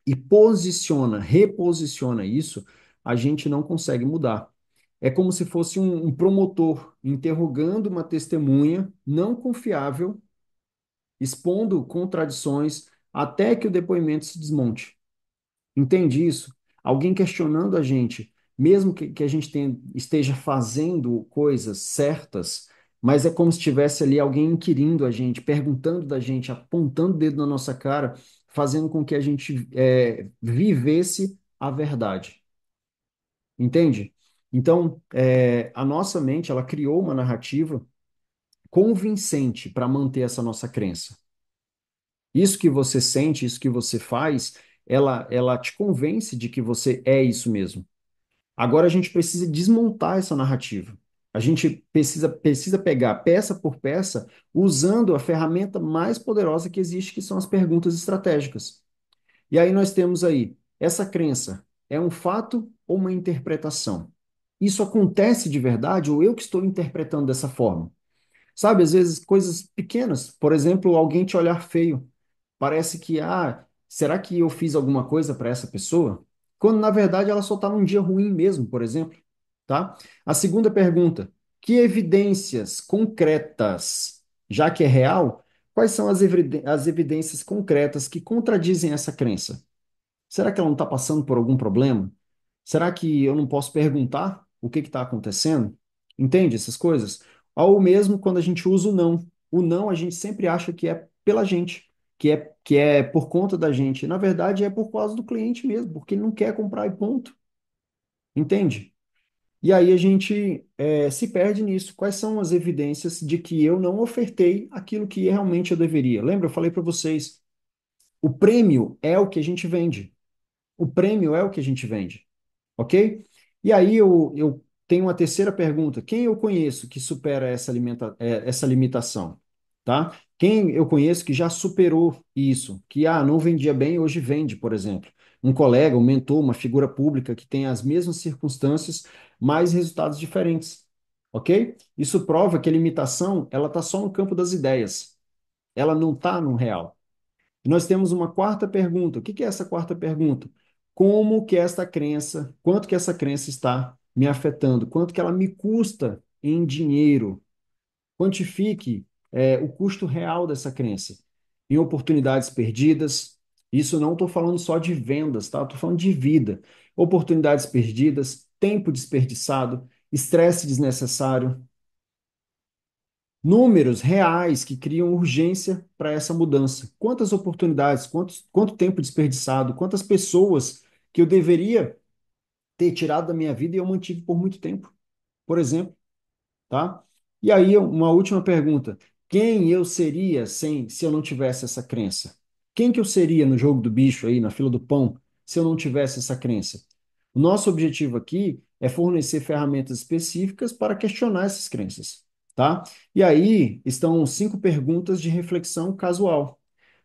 e posiciona, reposiciona isso, a gente não consegue mudar. É como se fosse um promotor interrogando uma testemunha não confiável, expondo contradições até que o depoimento se desmonte. Entende isso? Alguém questionando a gente, mesmo que a gente esteja fazendo coisas certas, mas é como se tivesse ali alguém inquirindo a gente, perguntando da gente, apontando o dedo na nossa cara, fazendo com que a gente vivesse a verdade. Entende? Então, a nossa mente, ela criou uma narrativa convincente para manter essa nossa crença. Isso que você sente, isso que você faz, ela te convence de que você é isso mesmo. Agora a gente precisa desmontar essa narrativa. A gente precisa pegar peça por peça, usando a ferramenta mais poderosa que existe, que são as perguntas estratégicas. E aí nós temos aí, essa crença é um fato ou uma interpretação? Isso acontece de verdade ou eu que estou interpretando dessa forma? Sabe, às vezes coisas pequenas, por exemplo, alguém te olhar feio. Parece que, será que eu fiz alguma coisa para essa pessoa? Quando na verdade ela só está num dia ruim mesmo, por exemplo, tá? A segunda pergunta: que evidências concretas, já que é real, quais são as evidências concretas que contradizem essa crença? Será que ela não está passando por algum problema? Será que eu não posso perguntar o que está acontecendo? Entende essas coisas? Ou mesmo quando a gente usa o não. O não a gente sempre acha que é pela gente, que é por conta da gente. Na verdade, é por causa do cliente mesmo, porque ele não quer comprar e ponto. Entende? E aí a gente se perde nisso. Quais são as evidências de que eu não ofertei aquilo que realmente eu deveria? Lembra, eu falei para vocês, o prêmio é o que a gente vende. O prêmio é o que a gente vende, ok? E aí eu tenho uma terceira pergunta. Quem eu conheço que supera essa limitação? Tá? Quem eu conheço que já superou isso? Que não vendia bem, hoje vende, por exemplo. Um colega, um mentor, uma figura pública que tem as mesmas circunstâncias, mas resultados diferentes. Ok? Isso prova que a limitação ela está só no campo das ideias. Ela não está no real. E nós temos uma quarta pergunta. O que que é essa quarta pergunta? Como que esta crença, quanto que essa crença está me afetando? Quanto que ela me custa em dinheiro? Quantifique, o custo real dessa crença. Em oportunidades perdidas. Isso não estou falando só de vendas, tá? Estou falando de vida. Oportunidades perdidas, tempo desperdiçado, estresse desnecessário, números reais que criam urgência para essa mudança. Quantas oportunidades, quanto tempo desperdiçado, quantas pessoas que eu deveria ter tirado da minha vida e eu mantive por muito tempo, por exemplo, tá? E aí, uma última pergunta. Quem eu seria se eu não tivesse essa crença? Quem que eu seria no jogo do bicho aí, na fila do pão, se eu não tivesse essa crença? O nosso objetivo aqui é fornecer ferramentas específicas para questionar essas crenças, tá? E aí estão 5 perguntas de reflexão casual.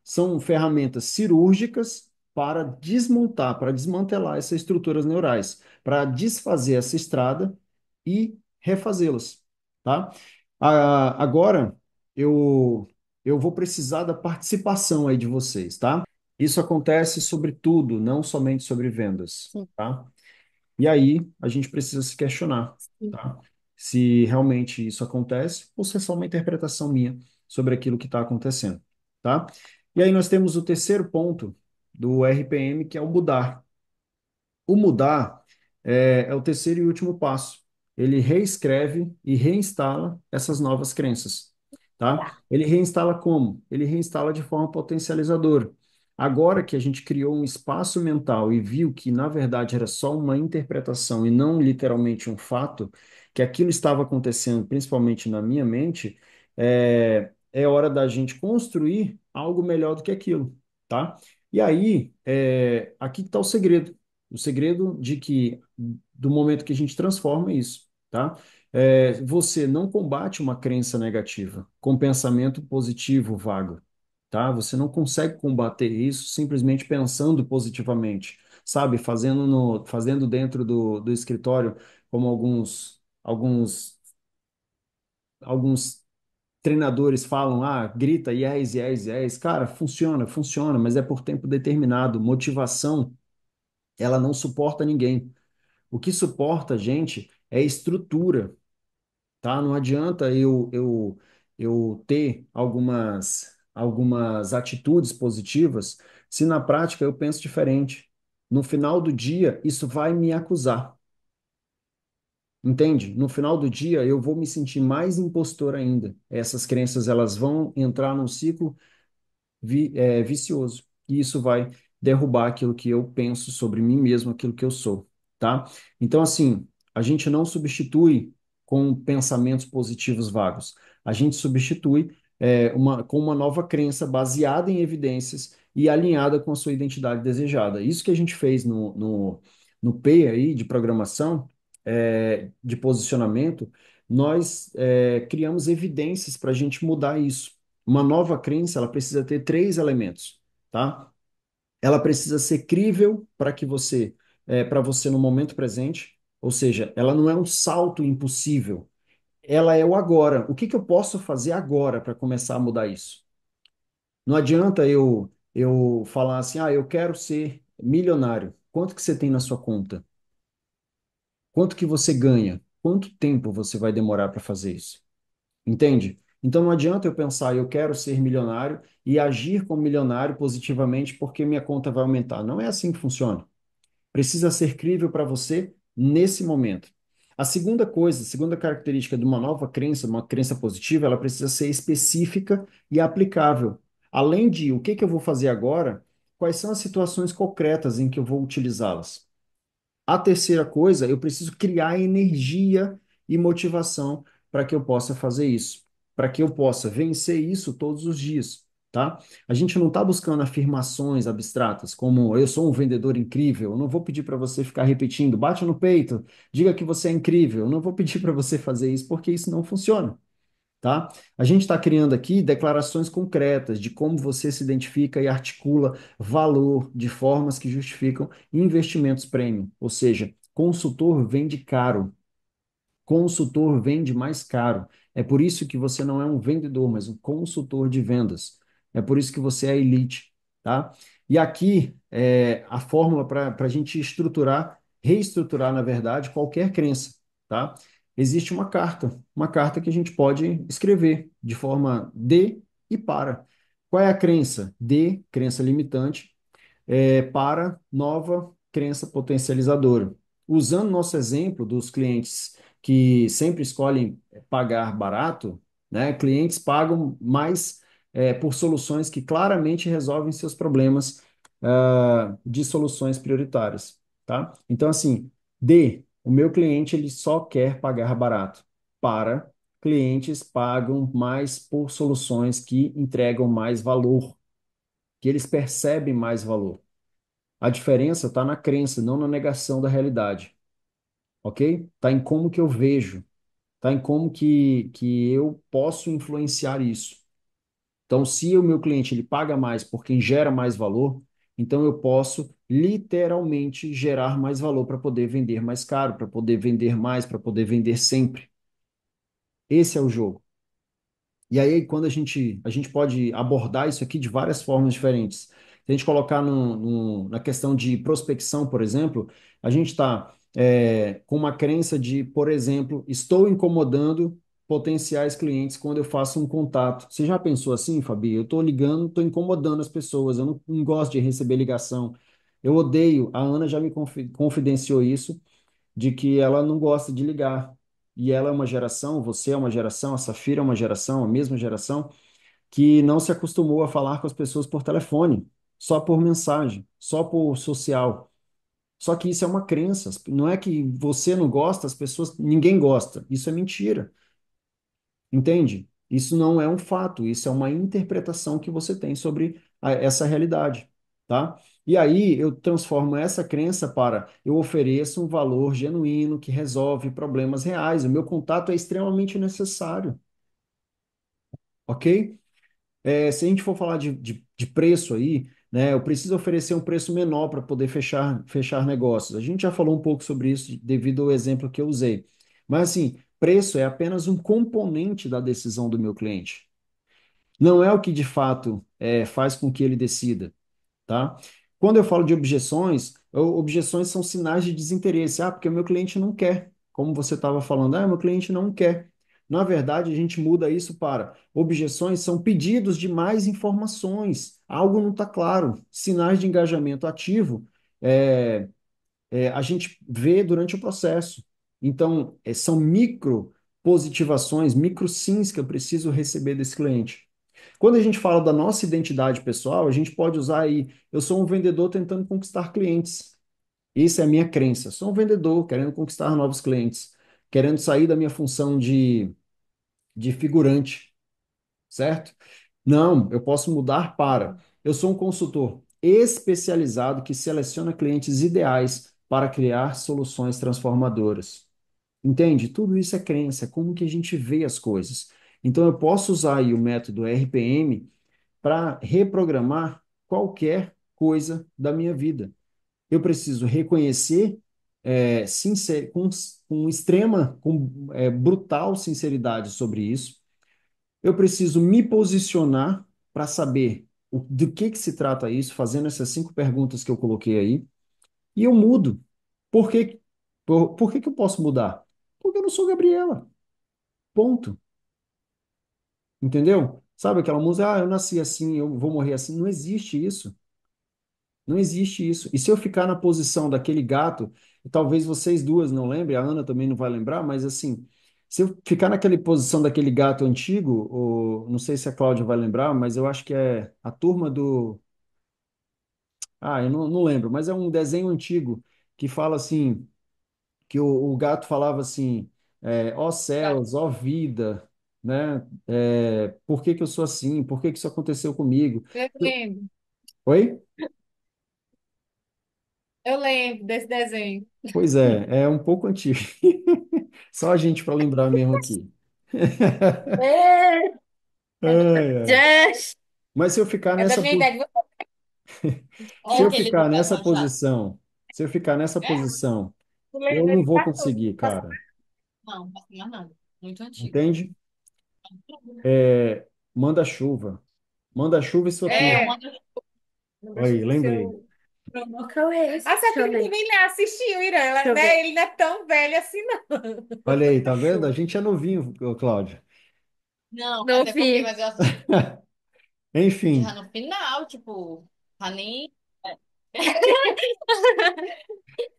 São ferramentas cirúrgicas para desmontar, para desmantelar essas estruturas neurais, para desfazer essa estrada e refazê-las, tá? Agora eu vou precisar da participação aí de vocês, tá? Isso acontece sobre tudo, não somente sobre vendas, Sim, tá? E aí a gente precisa se questionar, sim. tá? Se realmente isso acontece ou se é só uma interpretação minha sobre aquilo que está acontecendo, tá? E aí nós temos o terceiro ponto do RPM, que é o mudar. O mudar é o terceiro e último passo. Ele reescreve e reinstala essas novas crenças, tá? Tá. Ele reinstala como? Ele reinstala de forma potencializadora. Agora que a gente criou um espaço mental e viu que, na verdade, era só uma interpretação e não literalmente um fato, que aquilo estava acontecendo, principalmente na minha mente, é hora da gente construir algo melhor do que aquilo, tá? E aí, aqui está o segredo. O segredo de que, do momento que a gente transforma isso, tá? Você não combate uma crença negativa com pensamento positivo vago, tá? Você não consegue combater isso simplesmente pensando positivamente, sabe? Fazendo dentro do escritório, como alguns treinadores falam, grita yes, yes, yes. Cara, funciona, funciona, mas é por tempo determinado. Motivação, ela não suporta ninguém. O que suporta a gente é estrutura, tá? Não adianta eu ter algumas atitudes positivas se na prática eu penso diferente. No final do dia, isso vai me acusar, entende? No final do dia, eu vou me sentir mais impostor ainda. Essas crenças, elas vão entrar num ciclo vicioso. E isso vai derrubar aquilo que eu penso sobre mim mesmo, aquilo que eu sou, tá? Então, assim, a gente não substitui com pensamentos positivos vagos. A gente substitui com uma nova crença baseada em evidências e alinhada com a sua identidade desejada. Isso que a gente fez no P aí, de programação, de posicionamento, nós criamos evidências para a gente mudar isso. Uma nova crença, ela precisa ter três elementos, tá? Ela precisa ser crível para você no momento presente, ou seja, ela não é um salto impossível, ela é o agora. O que que eu posso fazer agora para começar a mudar isso? Não adianta eu falar assim, eu quero ser milionário. Quanto que você tem na sua conta? Quanto que você ganha? Quanto tempo você vai demorar para fazer isso? Entende? Então não adianta eu pensar, eu quero ser milionário e agir como milionário positivamente porque minha conta vai aumentar. Não é assim que funciona. Precisa ser crível para você nesse momento. A segunda coisa, a segunda característica de uma nova crença, uma crença positiva, ela precisa ser específica e aplicável. Além de o que que eu vou fazer agora, quais são as situações concretas em que eu vou utilizá-las? A terceira coisa, eu preciso criar energia e motivação para que eu possa fazer isso, para que eu possa vencer isso todos os dias, tá? A gente não está buscando afirmações abstratas, como eu sou um vendedor incrível. Eu não vou pedir para você ficar repetindo, bate no peito, diga que você é incrível. Eu não vou pedir para você fazer isso, porque isso não funciona, tá? A gente está criando aqui declarações concretas de como você se identifica e articula valor de formas que justificam investimentos premium, ou seja, consultor vende caro. Consultor vende mais caro. É por isso que você não é um vendedor, mas um consultor de vendas. É por isso que você é elite, tá? E aqui a fórmula para a gente estruturar, reestruturar, na verdade, qualquer crença, tá? Existe uma carta que a gente pode escrever de forma de e para. Qual é a crença? De, crença limitante, para nova crença potencializadora. Usando nosso exemplo dos clientes que sempre escolhem pagar barato, né? Clientes pagam mais por soluções que claramente resolvem seus problemas de soluções prioritárias, tá? Então, assim, o meu cliente ele só quer pagar barato. Para, clientes pagam mais por soluções que entregam mais valor, que eles percebem mais valor. A diferença está na crença, não na negação da realidade, ok? Está em como que eu vejo, está em como que eu posso influenciar isso. Então, se o meu cliente ele paga mais por quem gera mais valor, então eu posso literalmente gerar mais valor para poder vender mais caro, para poder vender mais, para poder vender sempre. Esse é o jogo. E aí, quando a gente pode abordar isso aqui de várias formas diferentes. Se a gente colocar na questão de prospecção, por exemplo, a gente está com uma crença de, por exemplo, estou incomodando. potenciais clientes quando eu faço um contato. Você já pensou assim, Fabi? Eu estou ligando, estou incomodando as pessoas, eu não gosto de receber ligação. Eu odeio, a Ana já me confidenciou isso, de que ela não gosta de ligar. E ela é uma geração, você é uma geração, a Safira é uma geração, a mesma geração, que não se acostumou a falar com as pessoas por telefone, só por mensagem, só por social. Só que isso é uma crença. Não é que você não gosta, as pessoas, ninguém gosta. Isso é mentira. Entende? Isso não é um fato, isso é uma interpretação que você tem sobre essa realidade, tá? E aí eu transformo essa crença para eu ofereço um valor genuíno que resolve problemas reais. O meu contato é extremamente necessário, ok? Se a gente for falar de preço aí, né, eu preciso oferecer um preço menor para poder fechar negócios. A gente já falou um pouco sobre isso devido ao exemplo que eu usei. Mas assim, preço é apenas um componente da decisão do meu cliente. Não é o que de fato faz com que ele decida, tá? Quando eu falo de objeções, objeções são sinais de desinteresse. Ah, porque o meu cliente não quer. Como você estava falando, ah, meu cliente não quer. Na verdade, a gente muda isso para objeções são pedidos de mais informações. Algo não está claro. Sinais de engajamento ativo a gente vê durante o processo. Então, são micro positivações, micro sims que eu preciso receber desse cliente. Quando a gente fala da nossa identidade pessoal, a gente pode usar aí, eu sou um vendedor tentando conquistar clientes. Essa é a minha crença. Sou um vendedor querendo conquistar novos clientes, querendo sair da minha função de figurante, certo? Não, eu posso mudar para. Eu sou um consultor especializado que seleciona clientes ideais para criar soluções transformadoras. Entende? Tudo isso é crença, é como que a gente vê as coisas. Então, eu posso usar aí o método RPM para reprogramar qualquer coisa da minha vida. Eu preciso reconhecer com extrema, brutal sinceridade sobre isso. Eu preciso me posicionar para saber do que se trata isso, fazendo essas 5 perguntas que eu coloquei aí, e eu mudo. Por que, por que que eu posso mudar? Porque eu não sou Gabriela. Ponto. Entendeu? Sabe aquela música, ah, eu nasci assim, eu vou morrer assim. Não existe isso. Não existe isso. E se eu ficar na posição daquele gato, talvez vocês duas não lembrem, a Ana também não vai lembrar, mas assim, se eu ficar naquela posição daquele gato antigo, ou não sei se a Cláudia vai lembrar, mas eu acho que é a turma do. Ah, eu não lembro, mas é um desenho antigo que fala assim, que o gato falava assim, ó céus, ó vida, né? Por que que eu sou assim? Por que que isso aconteceu comigo? Eu lembro, Oi? eu lembro desse desenho. Pois é um pouco antigo. Só a gente para lembrar mesmo aqui. É, Ai, ai. Jess. Mas se eu ficar É da nessa, minha idade. se É eu aquele ficar do pé nessa manchado. posição, se eu ficar nessa É? posição, Tu eu lembra não dele vou pra tudo. conseguir, cara. Não, passa mais nada. Muito antigo. Entende? Manda-chuva. Manda-chuva e sua turma. É, manda Aí, lembrei. seu. Qual é esse? A Safira também né, assistiu, Irã. Ele não é tão velho assim, não. Olha aí, tá vendo? A Show. gente é novinho, ô, Cláudio. Não, não até porque, vi. Mas eu assisti já Enfim, no final, tipo, tá nem.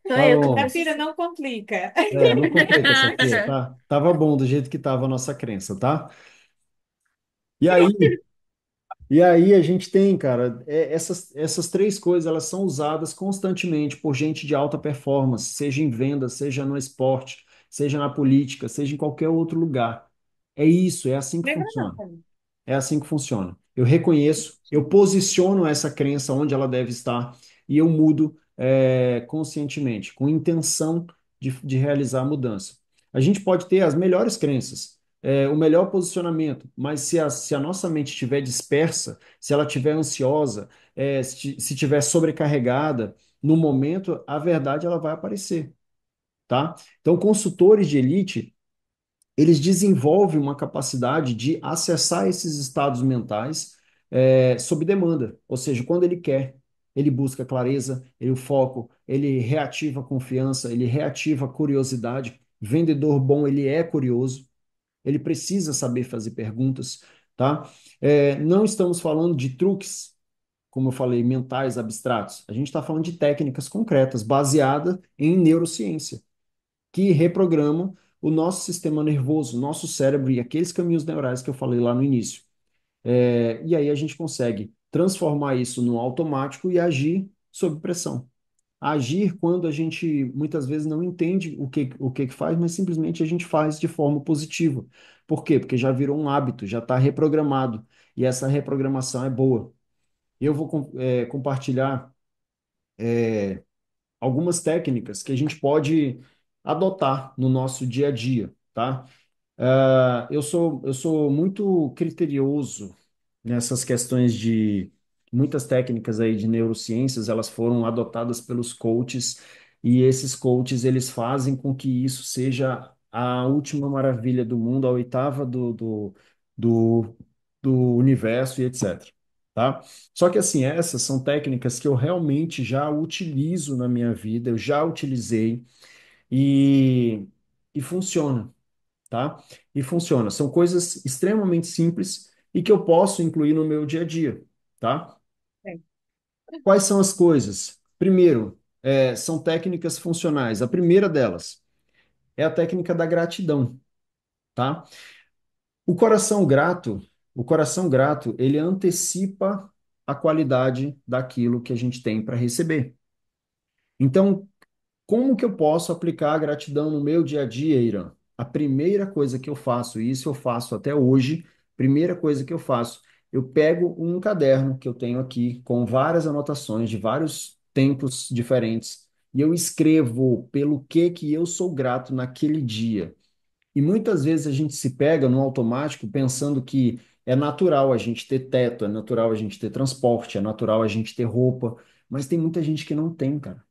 Só tá eu que bom. Safira, não complica. Não complica, Sofia, tá? Tava bom do jeito que tava a nossa crença, tá? E aí, E aí a gente tem, cara, essas 3 coisas, elas são usadas constantemente por gente de alta performance, seja em venda, seja no esporte, seja na política, seja em qualquer outro lugar. É isso, é assim que Lembra funciona. não. É assim que funciona. Eu reconheço, eu posiciono essa crença onde ela deve estar e eu mudo conscientemente, com intenção de realizar a mudança. A gente pode ter as melhores crenças, o melhor posicionamento, mas se a nossa mente estiver dispersa, se ela estiver ansiosa, se estiver sobrecarregada, no momento, a verdade ela vai aparecer, tá? Então, consultores de elite eles desenvolvem uma capacidade de acessar esses estados mentais sob demanda, ou seja, quando ele quer, ele busca clareza, ele o foco, ele reativa a confiança, ele reativa a curiosidade. Vendedor bom, ele é curioso, ele precisa saber fazer perguntas, tá? Não estamos falando de truques, como eu falei, mentais abstratos. A gente está falando de técnicas concretas, baseadas em neurociência, que reprogramam o nosso sistema nervoso, o nosso cérebro e aqueles caminhos neurais que eu falei lá no início. E aí a gente consegue transformar isso no automático e agir sob pressão. Agir quando a gente muitas vezes não entende o que faz, mas simplesmente a gente faz de forma positiva. Por quê? Porque já virou um hábito, já está reprogramado. E essa reprogramação é boa. Eu vou compartilhar algumas técnicas que a gente pode adotar no nosso dia a dia, tá? Eu sou muito criterioso nessas questões de muitas técnicas aí de neurociências, elas foram adotadas pelos coaches e esses coaches eles fazem com que isso seja a última maravilha do mundo, a oitava do, do universo e etc. Tá? Só que assim, essas são técnicas que eu realmente já utilizo na minha vida, eu já utilizei e, e funciona, tá? E funciona. São coisas extremamente simples e que eu posso incluir no meu dia a dia, tá? Quais são as coisas? Primeiro, são técnicas funcionais. A primeira delas é a técnica da gratidão, tá? O coração grato, o coração grato, ele antecipa a qualidade daquilo que a gente tem para receber. Então, como que eu posso aplicar a gratidão no meu dia a dia, Irã? A primeira coisa que eu faço, e isso eu faço até hoje, primeira coisa que eu faço, eu pego um caderno que eu tenho aqui com várias anotações de vários tempos diferentes e eu escrevo pelo que eu sou grato naquele dia. E muitas vezes a gente se pega no automático pensando que é natural a gente ter teto, é natural a gente ter transporte, é natural a gente ter roupa, mas tem muita gente que não tem, cara.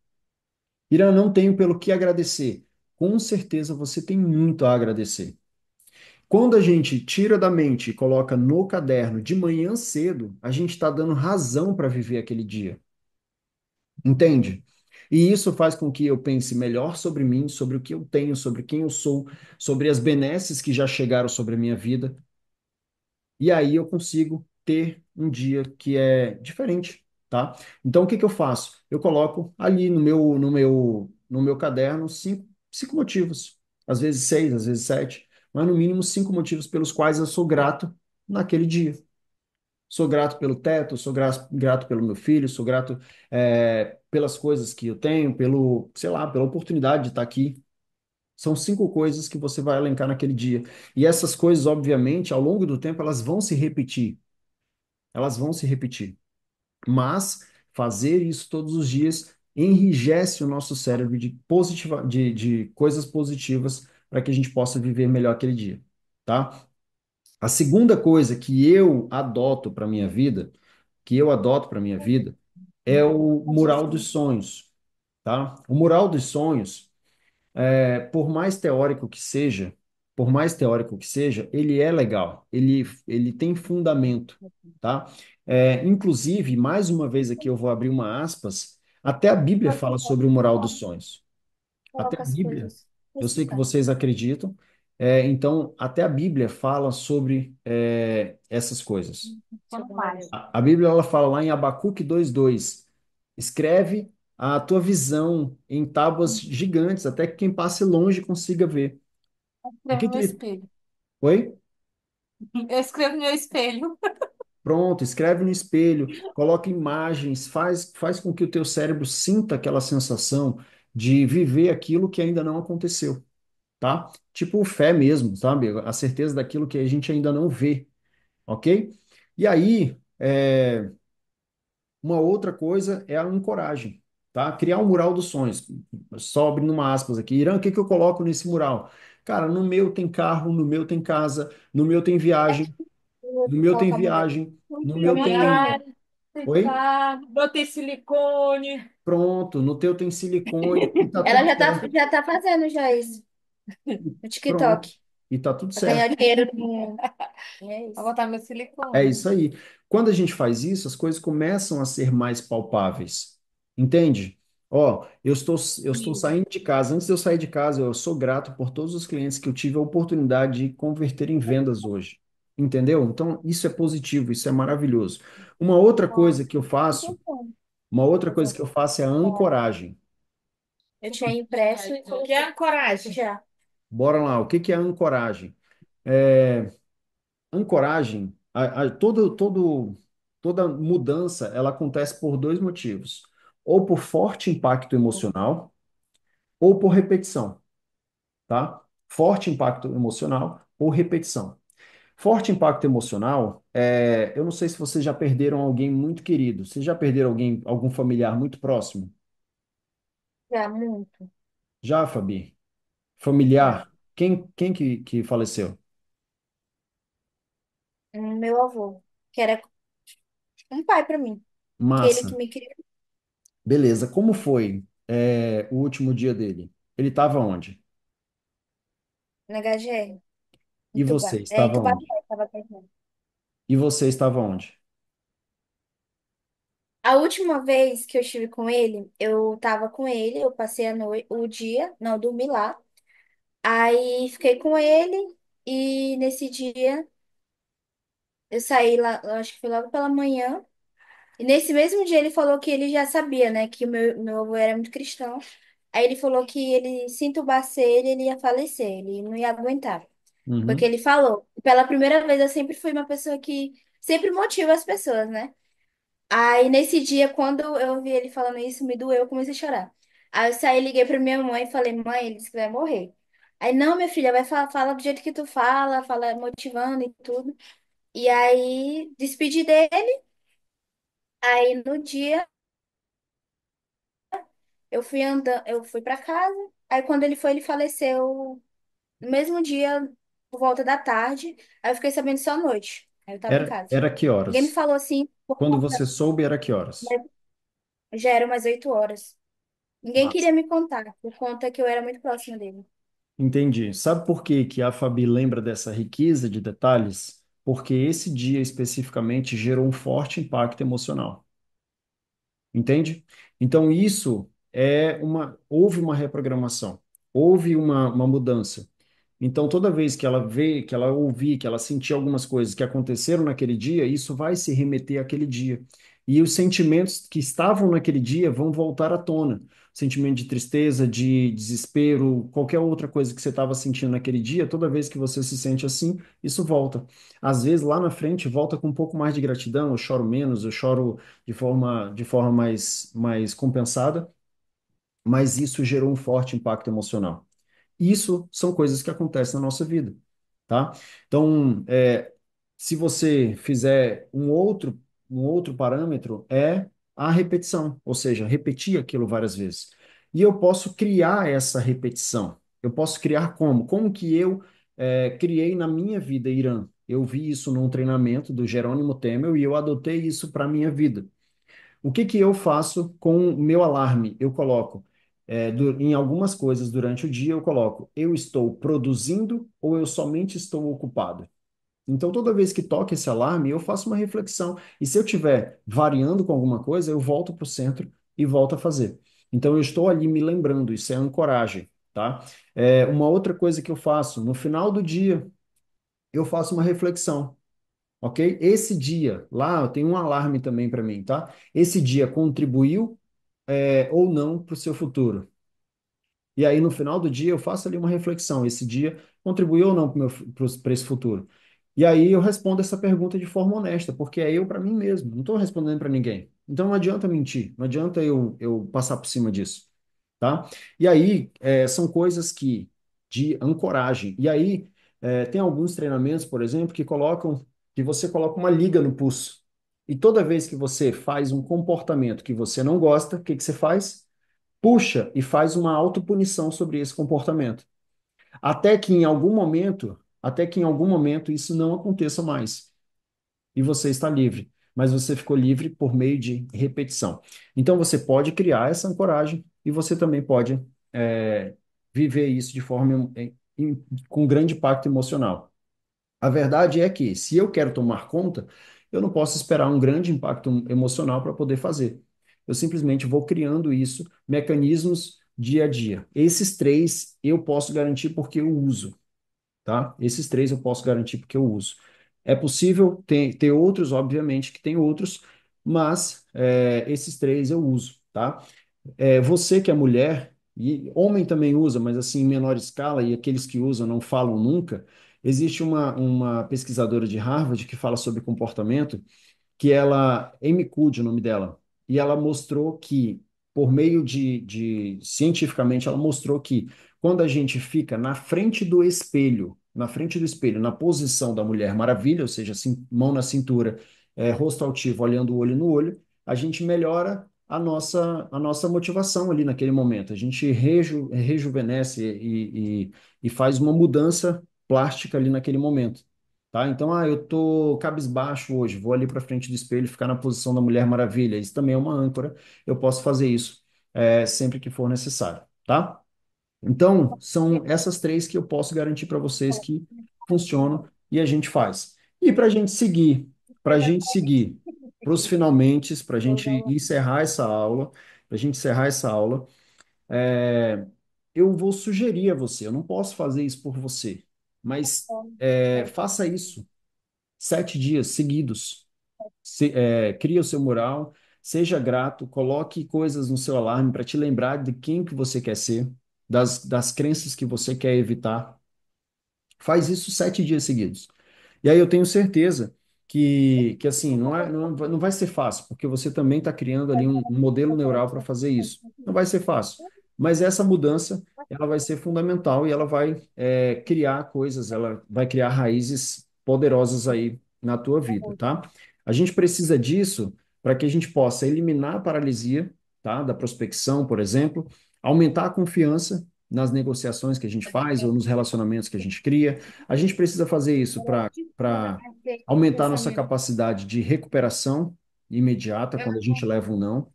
Irã, não tenho pelo que agradecer. Com certeza você tem muito a agradecer. Quando a gente tira da mente e coloca no caderno de manhã cedo, a gente está dando razão para viver aquele dia. Entende? E isso faz com que eu pense melhor sobre mim, sobre o que eu tenho, sobre quem eu sou, sobre as benesses que já chegaram sobre a minha vida. E aí eu consigo ter um dia que é diferente, tá? Então o que que eu faço? Eu coloco ali no meu caderno cinco motivos, às vezes seis, às vezes sete, mas no mínimo cinco motivos pelos quais eu sou grato naquele dia. Sou grato pelo teto, sou grato pelo meu filho, sou grato pelas coisas que eu tenho, sei lá, pela oportunidade de estar aqui. São cinco coisas que você vai elencar naquele dia. E essas coisas, obviamente, ao longo do tempo, elas vão se repetir. Elas vão se repetir. Mas fazer isso todos os dias enrijece o nosso cérebro de coisas positivas para que a gente possa viver melhor aquele dia, tá? A segunda coisa que eu adoto para minha vida, é o mural dos sonhos, tá? O mural dos sonhos por mais teórico que seja, ele é legal, ele tem fundamento, tá? Inclusive, mais uma vez aqui eu vou abrir uma aspas, até a Bíblia fala sobre o moral dos sonhos. Até a Coloca as Bíblia, coisas. eu sei que Necessário. vocês acreditam, então até a Bíblia fala sobre essas coisas. A Bíblia ela fala lá em Abacuque 2:2, escreve a tua visão em tábuas gigantes, até que quem passe longe consiga ver. O Escrevo que no que ele... espelho. Oi? Eu escrevo no meu espelho. Pronto, escreve no espelho, coloca imagens, faz com que o teu cérebro sinta aquela sensação de viver aquilo que ainda não aconteceu, tá? Tipo fé mesmo, sabe? A certeza daquilo que a gente ainda não vê, ok? E aí, uma outra coisa é a ancoragem, tá? Criar um mural dos sonhos. Só abrindo uma aspas aqui. Irã, o que que eu coloco nesse mural? Cara, no meu tem carro, no meu tem casa, no meu tem viagem, Vou no meu tem colocar mulher. viagem, no meu tem. Familiar, Oi? tá? Botei silicone. Pronto, no teu tem silicone e tá Ela tudo certo. já tá fazendo já isso no Pronto, TikTok. e tá tudo Pra ganhar certo. dinheiro. É Vou isso. botar meu É silicone. isso aí. Quando a gente faz isso, as coisas começam a ser mais palpáveis. Entende? Ó, eu estou Sim. saindo de casa. Antes de eu sair de casa, eu sou grato por todos os clientes que eu tive a oportunidade de converter em vendas hoje. Entendeu? Então, isso é positivo, isso é maravilhoso. Uma outra coisa que eu faço, Muito bom. uma outra Pois coisa é. que eu faço é a ancoragem. Eu tinha impresso e Que é coloquei. a coragem. Já. Bora lá, o que que é a ancoragem? É, ancoragem, toda mudança, ela acontece por dois motivos. Ou por forte impacto emocional, ou por repetição, tá? Forte impacto emocional ou repetição. Forte impacto emocional, eu não sei se vocês já perderam alguém muito querido. Vocês já perderam alguém, algum familiar muito próximo? Já, muito. Já, Fabi? Já. Familiar? Quem que faleceu? Meu avô, que era um pai para mim. Que ele que Massa. me criou Beleza. Como foi, o último dia dele? Ele estava onde? na HGR, em E você Em estava Tubarão, onde? estava perto. E você estava onde? A última vez que eu estive com ele, eu tava com ele, eu passei a noite, o dia, não, eu dormi lá. Aí fiquei com ele e nesse dia eu saí lá, eu acho que foi logo pela manhã. E nesse mesmo dia ele falou que ele já sabia, né, que o meu avô era muito cristão. Aí ele falou que ele, se entubasse ele ia falecer, ele não ia aguentar. Foi o que Uhum. ele falou. Pela primeira vez eu sempre fui uma pessoa que sempre motiva as pessoas, né? Aí nesse dia, quando eu ouvi ele falando isso, me doeu, eu comecei a chorar. Aí eu saí, liguei pra minha mãe e falei, mãe, ele disse que vai morrer. Aí, não, minha filha, vai falar, fala do jeito que tu fala, fala motivando e tudo. E aí, despedi dele. Aí no dia, eu fui andando, eu fui pra casa. Aí quando ele foi, ele faleceu no mesmo dia, por volta da tarde. Aí eu fiquei sabendo só à noite. Aí eu tava em casa. Era que Ninguém me horas? falou assim, por Quando conta, você soube, era que horas? né, já eram umas 8 horas. Ninguém Massa. queria me contar, por conta que eu era muito próxima dele. Entendi. Sabe por que que a Fabi lembra dessa riqueza de detalhes? Porque esse dia especificamente gerou um forte impacto emocional. Entende? Então, isso houve uma reprogramação, houve uma mudança. Então, toda vez que ela vê, que ela ouvir, que ela sentir algumas coisas que aconteceram naquele dia, isso vai se remeter àquele dia. E os sentimentos que estavam naquele dia vão voltar à tona. Sentimento de tristeza, de desespero, qualquer outra coisa que você estava sentindo naquele dia, toda vez que você se sente assim, isso volta. Às vezes, lá na frente, volta com um pouco mais de gratidão, eu choro menos, eu choro de forma mais compensada, mas isso gerou um forte impacto emocional. Isso são coisas que acontecem na nossa vida, tá? Então, se você fizer um outro parâmetro, é a repetição, ou seja, repetir aquilo várias vezes. E eu posso criar essa repetição. Eu posso criar como? Como que eu criei na minha vida, Irã? Eu vi isso num treinamento do Jerônimo Temel e eu adotei isso para a minha vida. O que que eu faço com o meu alarme? Eu coloco, em algumas coisas durante o dia, eu coloco, eu estou produzindo ou eu somente estou ocupado? Então, toda vez que toca esse alarme, eu faço uma reflexão. E se eu estiver variando com alguma coisa, eu volto para o centro e volto a fazer. Então, eu estou ali me lembrando, isso é ancoragem, tá? Uma outra coisa que eu faço, no final do dia, eu faço uma reflexão. Ok? Esse dia, lá tem um alarme também para mim, tá? Esse dia contribuiu, ou não para o seu futuro? E aí, no final do dia, eu faço ali uma reflexão. Esse dia contribuiu ou não para esse futuro? E aí eu respondo essa pergunta de forma honesta, porque é eu para mim mesmo, não estou respondendo para ninguém. Então não adianta mentir, não adianta eu passar por cima disso, tá? E aí são coisas de ancoragem. E aí tem alguns treinamentos, por exemplo, que você coloca uma liga no pulso. E toda vez que você faz um comportamento que você não gosta, o que que você faz? Puxa e faz uma autopunição sobre esse comportamento. Até que em algum momento isso não aconteça mais e você está livre, mas você ficou livre por meio de repetição. Então você pode criar essa ancoragem e você também pode é, viver isso de forma com grande impacto emocional. A verdade é que se eu quero tomar conta, eu não posso esperar um grande impacto emocional para poder fazer. eu simplesmente vou criando isso, mecanismos dia a dia. Esses três eu posso garantir porque eu uso, tá? Esses três eu posso garantir porque eu uso. É possível ter outros, obviamente, que tem outros, mas esses três eu uso, tá? Você que é mulher, e homem também usa, mas assim em menor escala, e aqueles que usam não falam nunca, existe uma pesquisadora de Harvard que fala sobre comportamento, que ela, Amy Cuddy, o nome dela, e ela mostrou que, por meio cientificamente, ela mostrou que quando a gente fica na frente do espelho, na posição da Mulher Maravilha, ou seja, assim, mão na cintura, rosto altivo, olhando o olho no olho, a gente melhora a nossa motivação ali naquele momento. A gente rejuvenesce e faz uma mudança plástica ali naquele momento. Tá? Então, eu tô cabisbaixo hoje, vou ali para frente do espelho e ficar na posição da Mulher Maravilha. Isso também é uma âncora, eu posso fazer isso sempre que for necessário, tá? Então, são essas três que eu posso garantir para vocês que funcionam e a gente faz. E para a gente seguir para os finalmente, para a gente encerrar essa aula, para a gente encerrar essa aula, eu vou sugerir a você, eu não posso fazer isso por você, mas faça isso 7 dias seguidos. Cria o seu mural, seja grato, coloque coisas no seu alarme para te lembrar de quem que você quer ser, das crenças que você quer evitar. Faz isso 7 dias seguidos. E aí eu tenho certeza que assim, não vai ser fácil, porque você também está criando ali um modelo neural para fazer isso. Não vai ser fácil. Mas essa mudança, ela vai ser fundamental e ela vai criar coisas, ela vai criar raízes poderosas aí na tua vida, tá? A gente precisa disso para que a gente possa eliminar a paralisia, tá? Da prospecção, por exemplo, aumentar a confiança nas negociações que a gente faz ou nos relacionamentos que a gente cria. A gente precisa fazer isso para aumentar nossa capacidade de recuperação imediata quando a gente leva um não.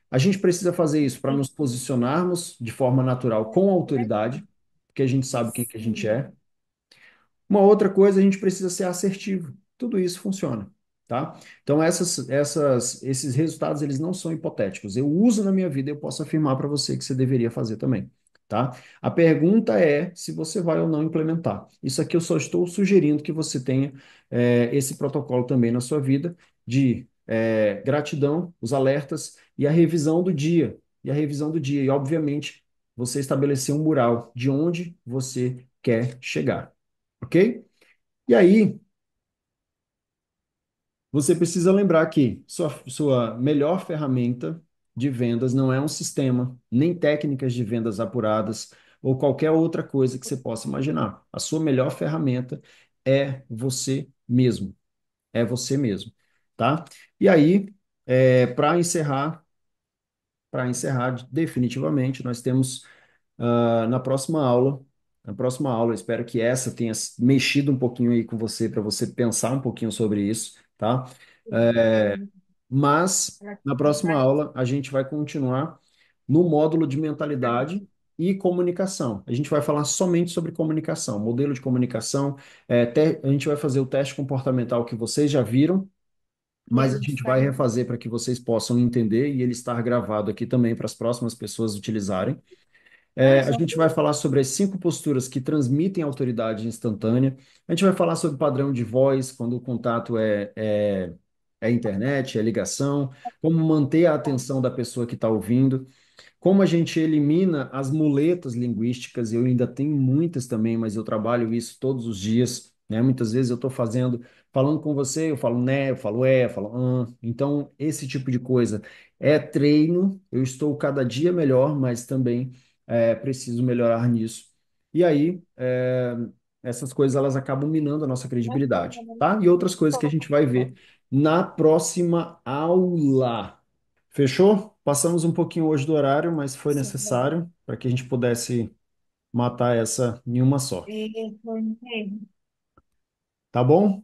A gente precisa fazer isso para nos posicionarmos de forma natural com autoridade, porque a gente sabe quem que a gente é. Uma outra coisa, a gente precisa ser assertivo. Tudo isso funciona, tá? Então, esses resultados, eles não são hipotéticos. Eu uso na minha vida, eu posso afirmar para você que você deveria fazer também, tá? A pergunta é se você vai ou não implementar. Isso aqui eu só estou sugerindo que você tenha esse protocolo também na sua vida de gratidão, os alertas e a revisão do dia. E a revisão do dia. E, obviamente, você estabelecer um mural de onde você quer chegar. Ok? E aí, você precisa lembrar que sua melhor ferramenta de vendas não é um sistema, nem técnicas de vendas apuradas ou qualquer outra coisa que você possa imaginar. A sua melhor ferramenta é você mesmo. É você mesmo, tá? E aí, para encerrar definitivamente, nós temos na próxima aula, eu espero que essa tenha mexido um pouquinho aí com você, para você pensar um pouquinho sobre isso, tá? É, mas na próxima aula a gente vai continuar no módulo de mentalidade e comunicação. A gente vai falar somente sobre comunicação, modelo de comunicação. A gente vai fazer o teste comportamental que vocês já viram, mas a gente vai refazer para que vocês possam entender e ele estar gravado aqui também para as próximas pessoas utilizarem. A gente vai falar sobre as 5 posturas que transmitem autoridade instantânea. A gente vai falar sobre padrão de voz, quando o contato é internet, é ligação, como manter a atenção da pessoa que está ouvindo. Como a gente elimina as muletas linguísticas, eu ainda tenho muitas também, mas eu trabalho isso todos os dias, né? Muitas vezes eu estou falando com você, eu falo né, eu falo eu falo Então, esse tipo de coisa é treino, eu estou cada dia melhor, mas também preciso melhorar nisso. E aí, essas coisas elas acabam minando a nossa credibilidade, tá? E outras coisas que a gente vai ver na próxima aula. Fechou? Passamos um pouquinho hoje do horário, mas foi necessário para que a gente pudesse matar essa em uma só. Tá bom?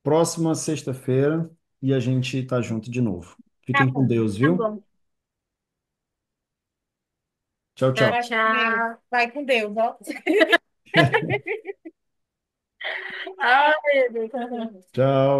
Próxima sexta-feira e a gente tá junto de novo. Tá Fiquem com bom. Deus, Tá viu? bom. Tchau, tchau. Tchau. Vai com Deus, ó. Ai, meu Deus. Tchau.